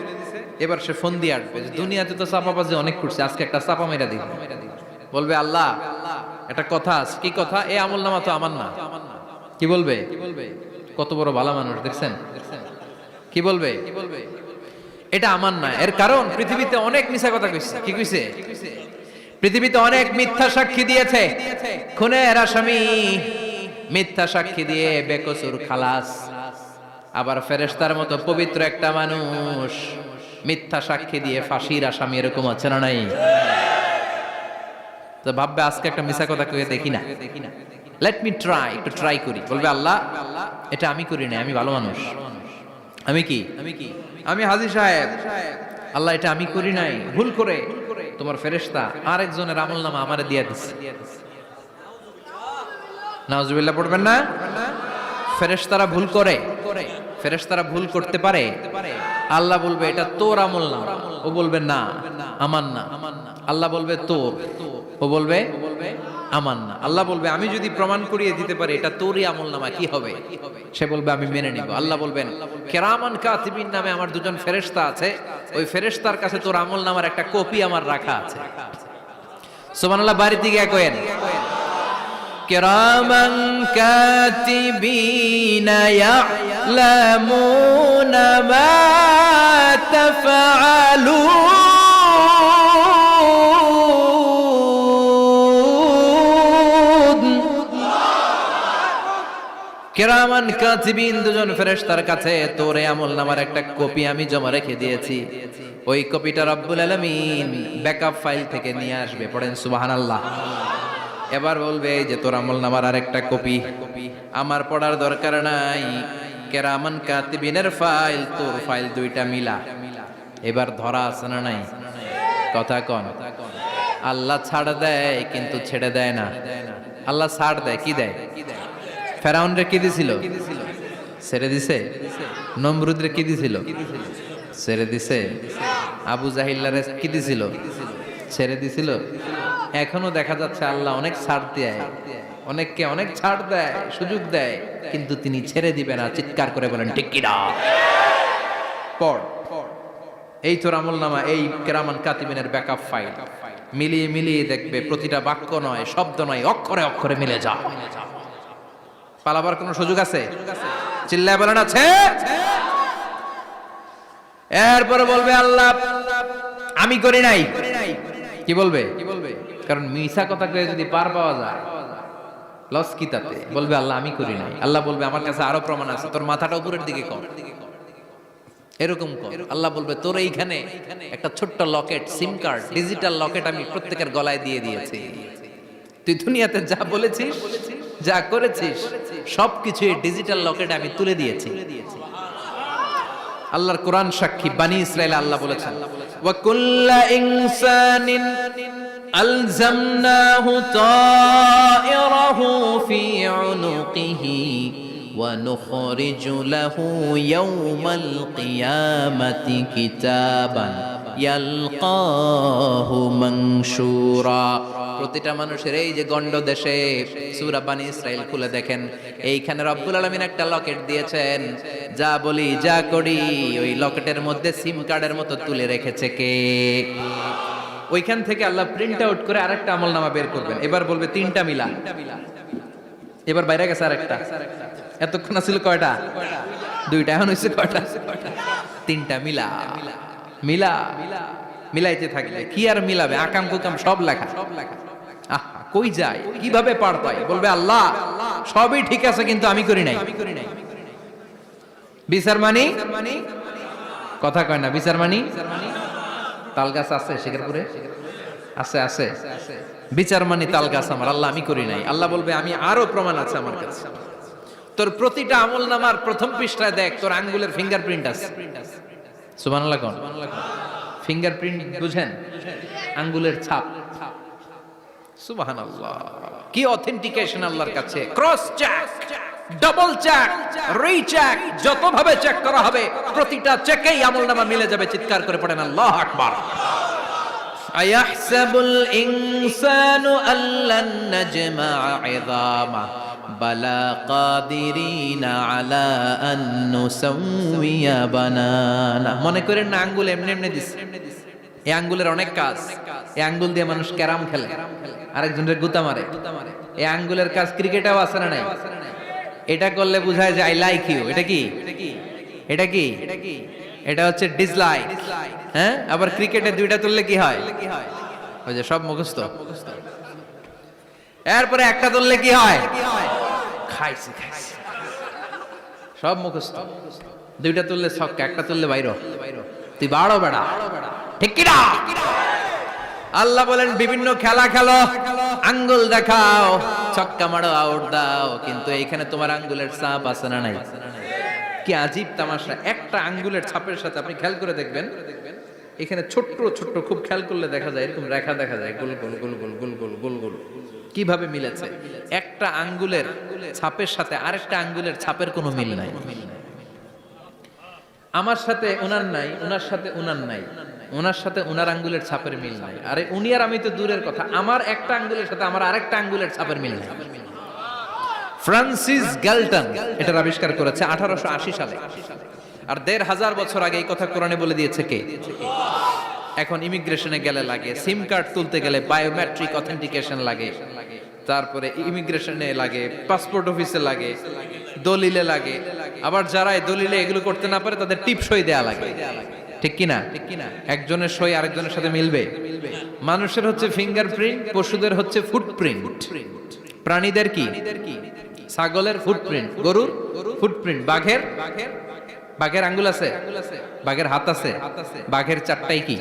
এবার সে ফোন দিয়ে আসবে যে দুনিয়াতে তো চাপাবাজি অনেক করছে, আজকে একটা চাপা মেরা দিব। বলবে আল্লাহ একটা কথা আছে। কি কথা? এই আমলনামা তো আমার না। কি বলবে? কত বড় ভালো মানুষ দেখছেন? কি বলবে? এটা আমার না। এর কারণ পৃথিবীতে অনেক মিথ্যা কথা কইছে। কি কইছে? পৃথিবীতে অনেক মিথ্যা সাক্ষী দিয়েছে, খুনের আসামি মিথ্যা সাক্ষী দিয়ে বেকসুর খালাস। আবার ফেরেশতার মতো পবিত্র একটা মানুষ মিথ্যা সাক্ষী দিয়ে ফাঁসির আসামি, এরকম আছে না নাই? তো ভাববে আজকে একটা মিথ্যা কথা কয়ে দেখি না, লেট মি ট্রাই, একটু ট্রাই করি। বলবে আল্লাহ এটা আমি করি না, আমি ভালো মানুষ। আমি কি? আমি হাজী সাহেব। আল্লাহ এটা আমি করি নাই, ভুল করে তোমার ফেরেশতা আরেকজনের আমলনামা আমারে দিয়ে দিছে। নাউজুবিল্লাহ পড়বেন না? ফেরেশতারা ভুল করে, ফেরেশতারা ভুল করতে পারে। আল্লাহ বলবে এটা তোর আমলনামা, ও বলবে না আমার না। আল্লাহ বলবে তোর, ও বলবে আমার না। আল্লাহ বলবে আমি যদি প্রমাণ করিয়ে দিতে পারি এটা তোরই আমলনামা, কি হবে? সে বলবে আমি মেনে নিব। আল্লাহ বলবেন কিরামান কাতিবিন নামে আমার দুজন ফেরেশতা আছে, ওই ফেরেশতার কাছে তোর আমলনামার একটা কপি আমার রাখা আছে। সুবহানাল্লাহ। বাড়িতে গিয়ে কয়েন কিরামান কাতিবিনা ইয়ালামুনা মা তাফআলুন। কিরামান কাতিবিন দুজন ফেরেশতার কাছে তোর আমলনামার একটা কপি আমি জমা রেখে দিয়েছি। ওই কপিটা রব্বুল আলামিন ব্যাকআপ ফাইল থেকে নিয়ে আসবে। পড়েন সুবহানাল্লাহ। এবার বলবে যে তোর আমলনামার আরেকটা কপি আমার পড়ার দরকার নাই, কিরামান কাতিবিনের ফাইল তোর ফাইল দুইটা মিলা। এবার ধরা আছে না নাই? কথা কন। আল্লাহ ছাড় দেয় কিন্তু ছেড়ে দেয় না। আল্লাহ ছাড় দেয়, কি দেয়? ফেরাউনরে কি দিছিল? ছেড়ে দিছে। নমরুদরে কি দিছিল? ছেড়ে দিছে। আবু জাহিল্লারে কি দিছিল? ছেড়ে দিছিল। এখনো দেখা যাচ্ছে আল্লাহ অনেক ছাড় দেয়, অনেককে অনেক ছাড় দেয়, সুযোগ দেয়, কিন্তু তিনি ছেড়ে দিবে না। চিৎকার করে বলেন ঠিক কিনা? পড় এই তোর আমলনামা, এই কিরামান কাতিবিনের ব্যাকআপ ফাইল। মিলিয়ে মিলিয়ে দেখবে প্রতিটা বাক্য নয়, শব্দ নয়, অক্ষরে অক্ষরে মিলে যাও। পালাবার কোনো সুযোগ আছে? চিল্লায় বলেন আছে। এরপরে বলবে আল্লাহ আমি করি নাই। কি বলবে? কারণ মিছা কথা কয়ে যদি পার পাওয়া যায় লস কি তাতে? বলবে আল্লাহ আমি করি নাই। আল্লাহ বলবে আমার কাছে আরো প্রমাণ আছে, তোর মাথাটা উপরের দিকে কর, এরকম কর। আল্লাহ বলবে তোর এইখানে একটা ছোট্ট লকেট, সিম কার্ড, ডিজিটাল লকেট আমি প্রত্যেকের গলায় দিয়ে দিয়েছি। তুই দুনিয়াতে যা বলেছিস, যা করেছিস, সবকিছু এই ডিজিটাল লকেটে আমি তুলে দিয়েছি। আল্লাহর কোরআন সাক্ষী, বানি ইসরাইল আল্লাহ বলেছেন ওয়া কুল্লা ইনসানিন আলজামনাহু তায়রাহু ফি উনুকিহি ওয়া নুখরিজু লাহু ইয়াওমাল কিয়ামাতি কিতাবান ইয়ালকাহু মানশুরা। প্রতিটা মানুষের এই যে গন্ড দেশে সূরা বানি ইসরাইল খুলে দেখেন, এইখানে রব্বুল আলামিন একটা লকেট দিয়েছেন। যা বলি যা করি ওই লকেটের মধ্যে সিম কার্ডের মতো তুলে রেখেছে কে? ওইখান থেকে আল্লাহ প্রিন্ট আউট করে আরেকটা আমলনামা বের করবেন। এবার বলবে তিনটা মিলা, এবার বাইরে গেছে আরেকটা। এতক্ষণ ছিল কয়টা? দুইটা, এখন হয়েছে কয়টা? তিনটা। মিলা মিলা মিলাইতে থাকবে। কি আর মিলাবে? আকাম কুকাম সব লেখা। আহা, কই যায়, কিভাবে পার পায়? বলবে আল্লাহ সবই ঠিক আছে কিন্তু আমি করি নাই। বিচার মানি কথা কয় না। বিচার মানি তাল গাছ আছে শেখরপুরে? আছে আছে। বিচার মানি তাল গাছ আমার। আল্লাহ আমি করি নাই। আল্লাহ বলবে আমি আরো প্রমাণ আছে আমার কাছে। তোর প্রতিটা আমলনামার প্রথম পৃষ্ঠায় দেখ তোর আঙ্গুলের ফিঙ্গারপ্রিন্ট আছে। সুবহানাল্লাহ কোন? ফিঙ্গারপ্রিন্ট বুঝেন? আঙ্গুলের ছাপ। সুবহানাল্লাহ, কি অথেন্টিকেশন আল্লাহর কাছে। Cross check, double check, recheck, যতভাবে চেক করা হবে প্রতিটা চেকেই আমলনামা মিলে যাবে। চিৎকার করে পড়েন আল্লাহু আকবার। আয়াহসাবুল ইনসানু আল্লান নাজমা'a 'ইযামা বালা কাদিরিনা আলা আন নুসাউইয়া বানানা। মনে করেন না আঙ্গুল এমনি এমনি দিছে। এই আঙ্গুলের অনেক কাজ। এই আঙ্গুল দিয়ে মানুষ ক্যারাম খেলে, আরেকজনের গুতা মারে। এই আঙ্গুলের কাজ ক্রিকেটেও আছে না নাই? এটা করলে বোঝায় যে আই লাইক ইউ। এটা কি? এটা কি? এটা হচ্ছে ডিসলাইক। হ্যাঁ, আবার ক্রিকেটে দুইটা তুললে কি হয়? ওই যে সব মুখস্থ। এরপরে একটা তুললে কি হয়? খাইছি খাইছি, সব মুখস্থ। দুইটা তুললে ছক্কা, একটা তুললে বাইরো। তুই বাড়ো বেড়া, ঠিক কি না? আল্লাহ বলেন বিভিন্ন খেলা খেলো, আঙ্গুল দেখাও, ছক্কা মারো, আউট দাও, কিন্তু এইখানে তোমার আঙ্গুলের ছাপ আছে না নাই? কি আজীব তামাশা। একটা আঙ্গুলের ছাপের সাথে আপনি খেয়াল করে দেখবেন, এখানে ছোট্ট ছোট্ট খুব খেয়াল করলে দেখা যায় এরকম রেখা দেখা যায়, গোল গোল গোল গোল গোল গোল গোল গোল। কিভাবে মিলেছে? একটা আঙ্গুলের ছাপের সাথে আরেকটা আঙ্গুলের ছাপের কোনো মিল নাই। আমার সাথে ওনার নাই, ওনার সাথে ওনার নাই, ওনার সাথে ওনার আঙ্গুলের ছাপের মিল নাই। আরে উনি আর আমি তো দূরের কথা, আমার একটা আঙ্গুলের সাথে আমার আরেকটা আঙ্গুলের ছাপের মিল নাই। ফ্রান্সিস গ্যালটন এটা আবিষ্কার করেছে 1880 সালে। আর 1500 বছর আগে এই কথা কোরআনে বলে দিয়েছে কে? এখন ইমিগ্রেশনে গেলে লাগে, সিম কার্ড তুলতে গেলে বায়োমেট্রিক অথেন্টিকেশন লাগে, তারপরে ইমিগ্রেশনে লাগে, পাসপোর্ট অফিসে লাগে, দলিলে লাগে। আবার যারা এই দলিলে এগুলো করতে না পারে তাদের টিপ সই দেয়া লাগে, ঠিক কি না? একজনের সই আরেকজনের সাথে মিলবে? মানুষের হচ্ছে ফিঙ্গারপ্রিন্ট, পশুদের হচ্ছে ফুটপ্রিন্ট। প্রাণীদের কি? ছাগলের ফুটপ্রিন্ট, গরুর ফুটপ্রিন্ট, বাঘের আঙ্গুল আছে, বাঘের হাত আছে, বাঘের চারটাই কি?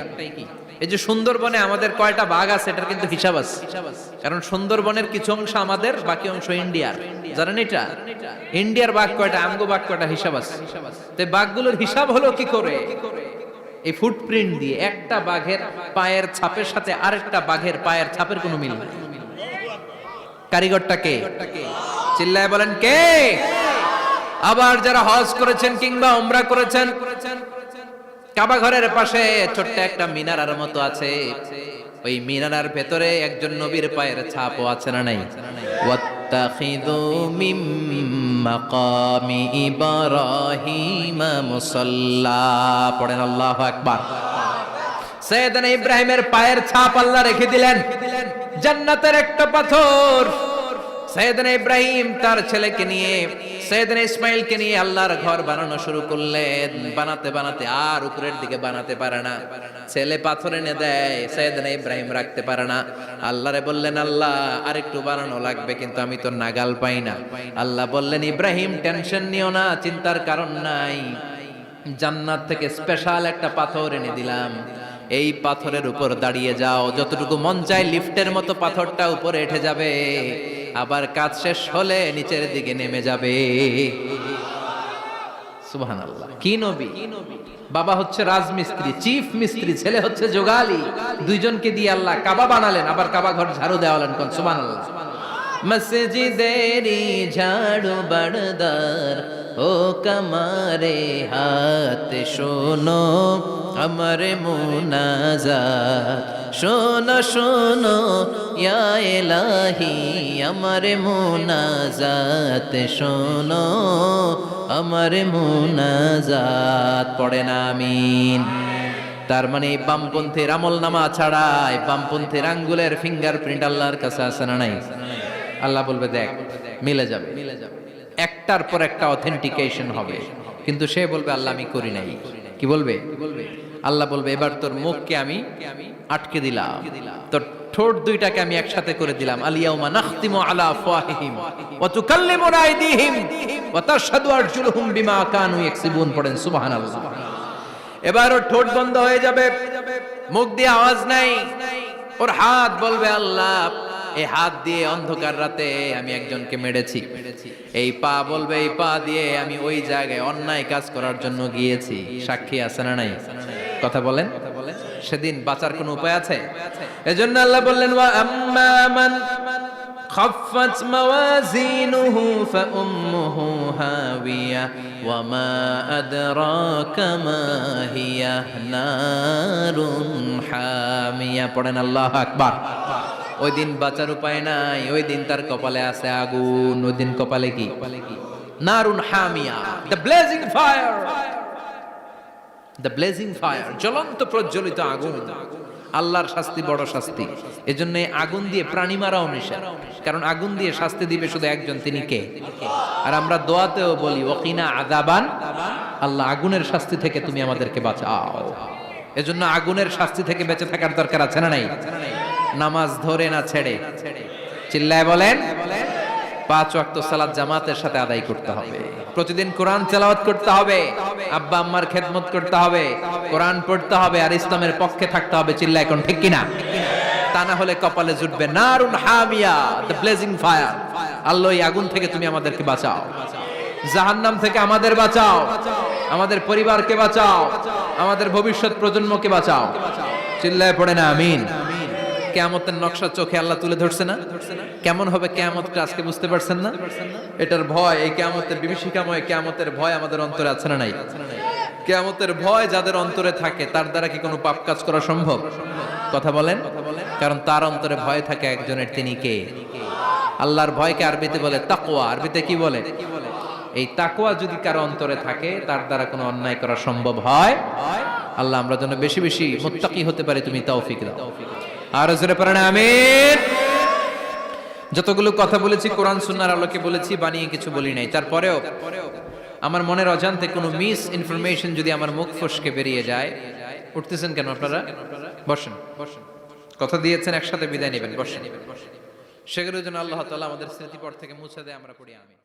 এই যে সুন্দরবনে আমাদের কয়টা বাঘ আছে এটার কিন্তু হিসাব আছে। কারণ সুন্দরবনের কিছু অংশ আমাদের, বাকি অংশ ইন্ডিয়ার। জানেন এটা? ইন্ডিয়ার বাঘ কয়টা, আমগো বাঘ কয়টা, হিসাব আছে। তো বাঘগুলোর হিসাব হলো কি করে? এই ফুটপ্রিন্ট দিয়ে। একটা বাঘের পায়ের ছাপের সাথে আরেকটা বাঘের পায়ের ছাপের কোনো মিল নেই। কারিগরটা কে? চিল্লায় বলেন কে? আবার যারা হজ করেছেন কিংবা উমরা করেছেন, কাবা ঘরের পাশে ছোট্ট একটা মিনারার মতো আছে, ওই মিনারার ভেতরে একজন নবীর পায়ের ছাপও আছে না নাই? ওয়াত্তাখিযু মিম মাকামি ইব্রাহিম মুসাল্লা। পড়েন আল্লাহু আকবার। সাইয়েদনা ইব্রাহিমের পায়ের ছাপ আল্লাহ রেখে দিলেন জান্নাতের একটা পাথর। সাইয়েদনা ইব্রাহিম তার ছেলেকে নিয়ে, সাইয়েদনা ইসমাইলকে নিয়ে আল্লাহর ঘর বানানো শুরু করলেন। বানাতে বানাতে আর উপরের দিকে বানাতে পারে না, ছেলে পাথর এনে দেয়, সাইয়েদনা ইব্রাহিম রাখতে পারে না। আল্লাহরে বললেন, আল্লাহ আরেকটু বানানো লাগবে, কিন্তু আমি তো নাগাল পাই না। আল্লাহ বললেন, ইব্রাহিম টেনশন নিও না, চিন্তার কারণ নাই, জান্নাত থেকে স্পেশাল একটা পাথর এনে দিলাম, এই পাথরের উপর দাঁড়িয়ে যাও, যতটুকু মন চায় লিফটের মতো পাথরটা উপরে উঠে যাবে, আবার কাজ শেষ হলে নিচের দিকে নেমে যাবে। সুবহানাল্লাহ। কি নবী! বাবা হচ্ছে রাজমিস্ত্রি, চিফ মিস্ত্রি, ছেলে হচ্ছে যোগালী, দুইজনকে দিয়ে আল্লাহ কাবা বানালেন, আবার কাবা ঘর ঝাড়ু দেওয়ালেন। কোন সুবহানাল্লাহ। মসজিদেরি ঝাড়ু বারদার ও কমারে হাত শোনো আমার মুনাজাত, শোনো শোনো ইয়া ইলাহি আমার মুনাজাত, শোনো আমার মুনাজাত। পড়েন আমিন। তার মানে বামপন্থীর আমল নামা ছাড়াই বামপন্থীর আঙ্গুলের ফিঙ্গারপ্রিন্ট আল্লাহর কাছে আছে না নাই? আল্লাহ বলবে দেখ মিলে যাবে, একটার পর একটা অথেন্টিকেশন হবে, কিন্তু সে বলবে আল্লাহ আমি করি নাই। কি বলবে? আল্লাহ বলবে এবার তোর মুখকে আমি আটকে দিলাম, তোর ঠোঁট দুইটাকে আমি একসাথে করে দিলাম। আলিয়াউমা নাখতিমু আলা আফওয়াহিহিম ওয়া তুকাল্লিমুনা আইদিহিম ওয়া তাশহাদু আরজুলুহুম বিমা কানু ইয়াকসিবুন। পড়েন সুবহানাল্লাহ। এবার ওর ঠোঁট বন্ধ হয়ে যাবে, মুখ দিয়ে আওয়াজ নাই, ওর হাত বলবে আল্লাহ এই হাত দিয়ে অন্ধকার রাতে আমি একজনকে মেরেছি, এই পা বলবে এই পা দিয়ে আমি ওই জায়গায় অন্যায় কাজ করার জন্য গিয়েছি। সাক্ষী আছে না নাই? কথা বলেন। সেদিন বাঁচার কোনো উপায় আছে? এজন্য আল্লাহ বললেন, ওয়া আম্মা মান খাফফাত মাওয়াজিনুহু ফাউম্মুহু হাওিয়া ওয়া মা আদরাকা মা হিয়া নারুন হামিয়া। পড়েন আল্লাহু আকবার। ওই দিন বাঁচার উপায় নাই, ওই দিন তার কপালে আছে আগুন। ওই দিন কপালে কি? নারুন হামিয়া, the blazing fire, the blazing fire, জ্বলন্ত প্রজ্বলিত আগুন। আল্লাহর শাস্তি বড় শাস্তি। এজন্য আগুন দিয়ে প্রাণী মারাও নিষেধ, কারণ আগুন দিয়ে শাস্তি দিবে শুধু একজন, তিনি কে? আর আমরা দোয়াতেও বলি ওয়াকিনা আযাবান, আল্লাহ আগুনের শাস্তি থেকে তুমি আমাদেরকে বাঁচাও। এজন্য আগুনের শাস্তি থেকে বেঁচে থাকার দরকার আছে না নাই? নামাজ ধরে না ছেড়ে, চিল্লায় বলেন, 5 ওয়াক্ত সালাত জামাতের সাথে আদায় করতে হবে, প্রতিদিন কোরআন তেলাওয়াত করতে হবে, আব্বা আম্মার খেদমত করতে হবে, কোরআন পড়তে হবে, আর ইসলামের পক্ষে থাকতে হবে। চিল্লায় এখন ঠিক কিনা? তা না হলে কপালে জুটবে নারুন হামিয়া, দ্য ব্লেজিং ফায়ার। আল্লাহ এই আগুন থেকে তুমি আমাদেরকে বাঁচাও, জাহান্নাম থেকে আমাদের বাঁচাও, আমাদের পরিবারকে বাঁচাও, আমাদের ভবিষ্যৎ প্রজন্মকে বাঁচাও। চিল্লায় পড়ে না আমিন। কিয়ামতের নকশা চোখে আল্লাহ তুলে ধরছে না? কেমন হবে কিয়ামতটা আজকে বুঝতে পারছেন না? এটার ভয়, এই কিয়ামতের বিভীষিকাময় কিয়ামতের ভয় আমাদের অন্তরে আছে না নাই? কিয়ামতের ভয় যাদের অন্তরে থাকে তার দ্বারা কি কোনো পাপ কাজ করা সম্ভব? কথা বলেন। কারণ তার অন্তরে ভয় থাকে একজনের, তিনি কে? আল্লাহর ভয়কে আরবিতে বলে তাকওয়া। আরবিতে কি বলে? এই তাকওয়া যদি কারো অন্তরে থাকে তার দ্বারা কোনো অন্যায় করা সম্ভব হয়। আল্লাহ আমরা যেন বেশি বেশি মুত্তাকি হতে পারি, তুমি তৌফিক দাও। আর জোরে পড়েন আমিন। যতগুলো কথা বলেছি কোরআন সুন্নাহর আলোকে বলেছি, বানিয়ে কিছু বলি নাই। তারপরেও আমার মনের অজান্তে কোনো মিস ইনফরমেশন যদি আমার মুখ ফসকে বেরিয়ে যায়, উঠতেছেন কেন আপনারা? বসেন, কথা দিয়েছেন একসাথে বিদায় নেবেন, বসেন। সেগুলোর জন্য আল্লাহ তাআলা আমাদের স্মৃতিপট থেকে মুছে দেয়। আমরা পড়ি আমিন।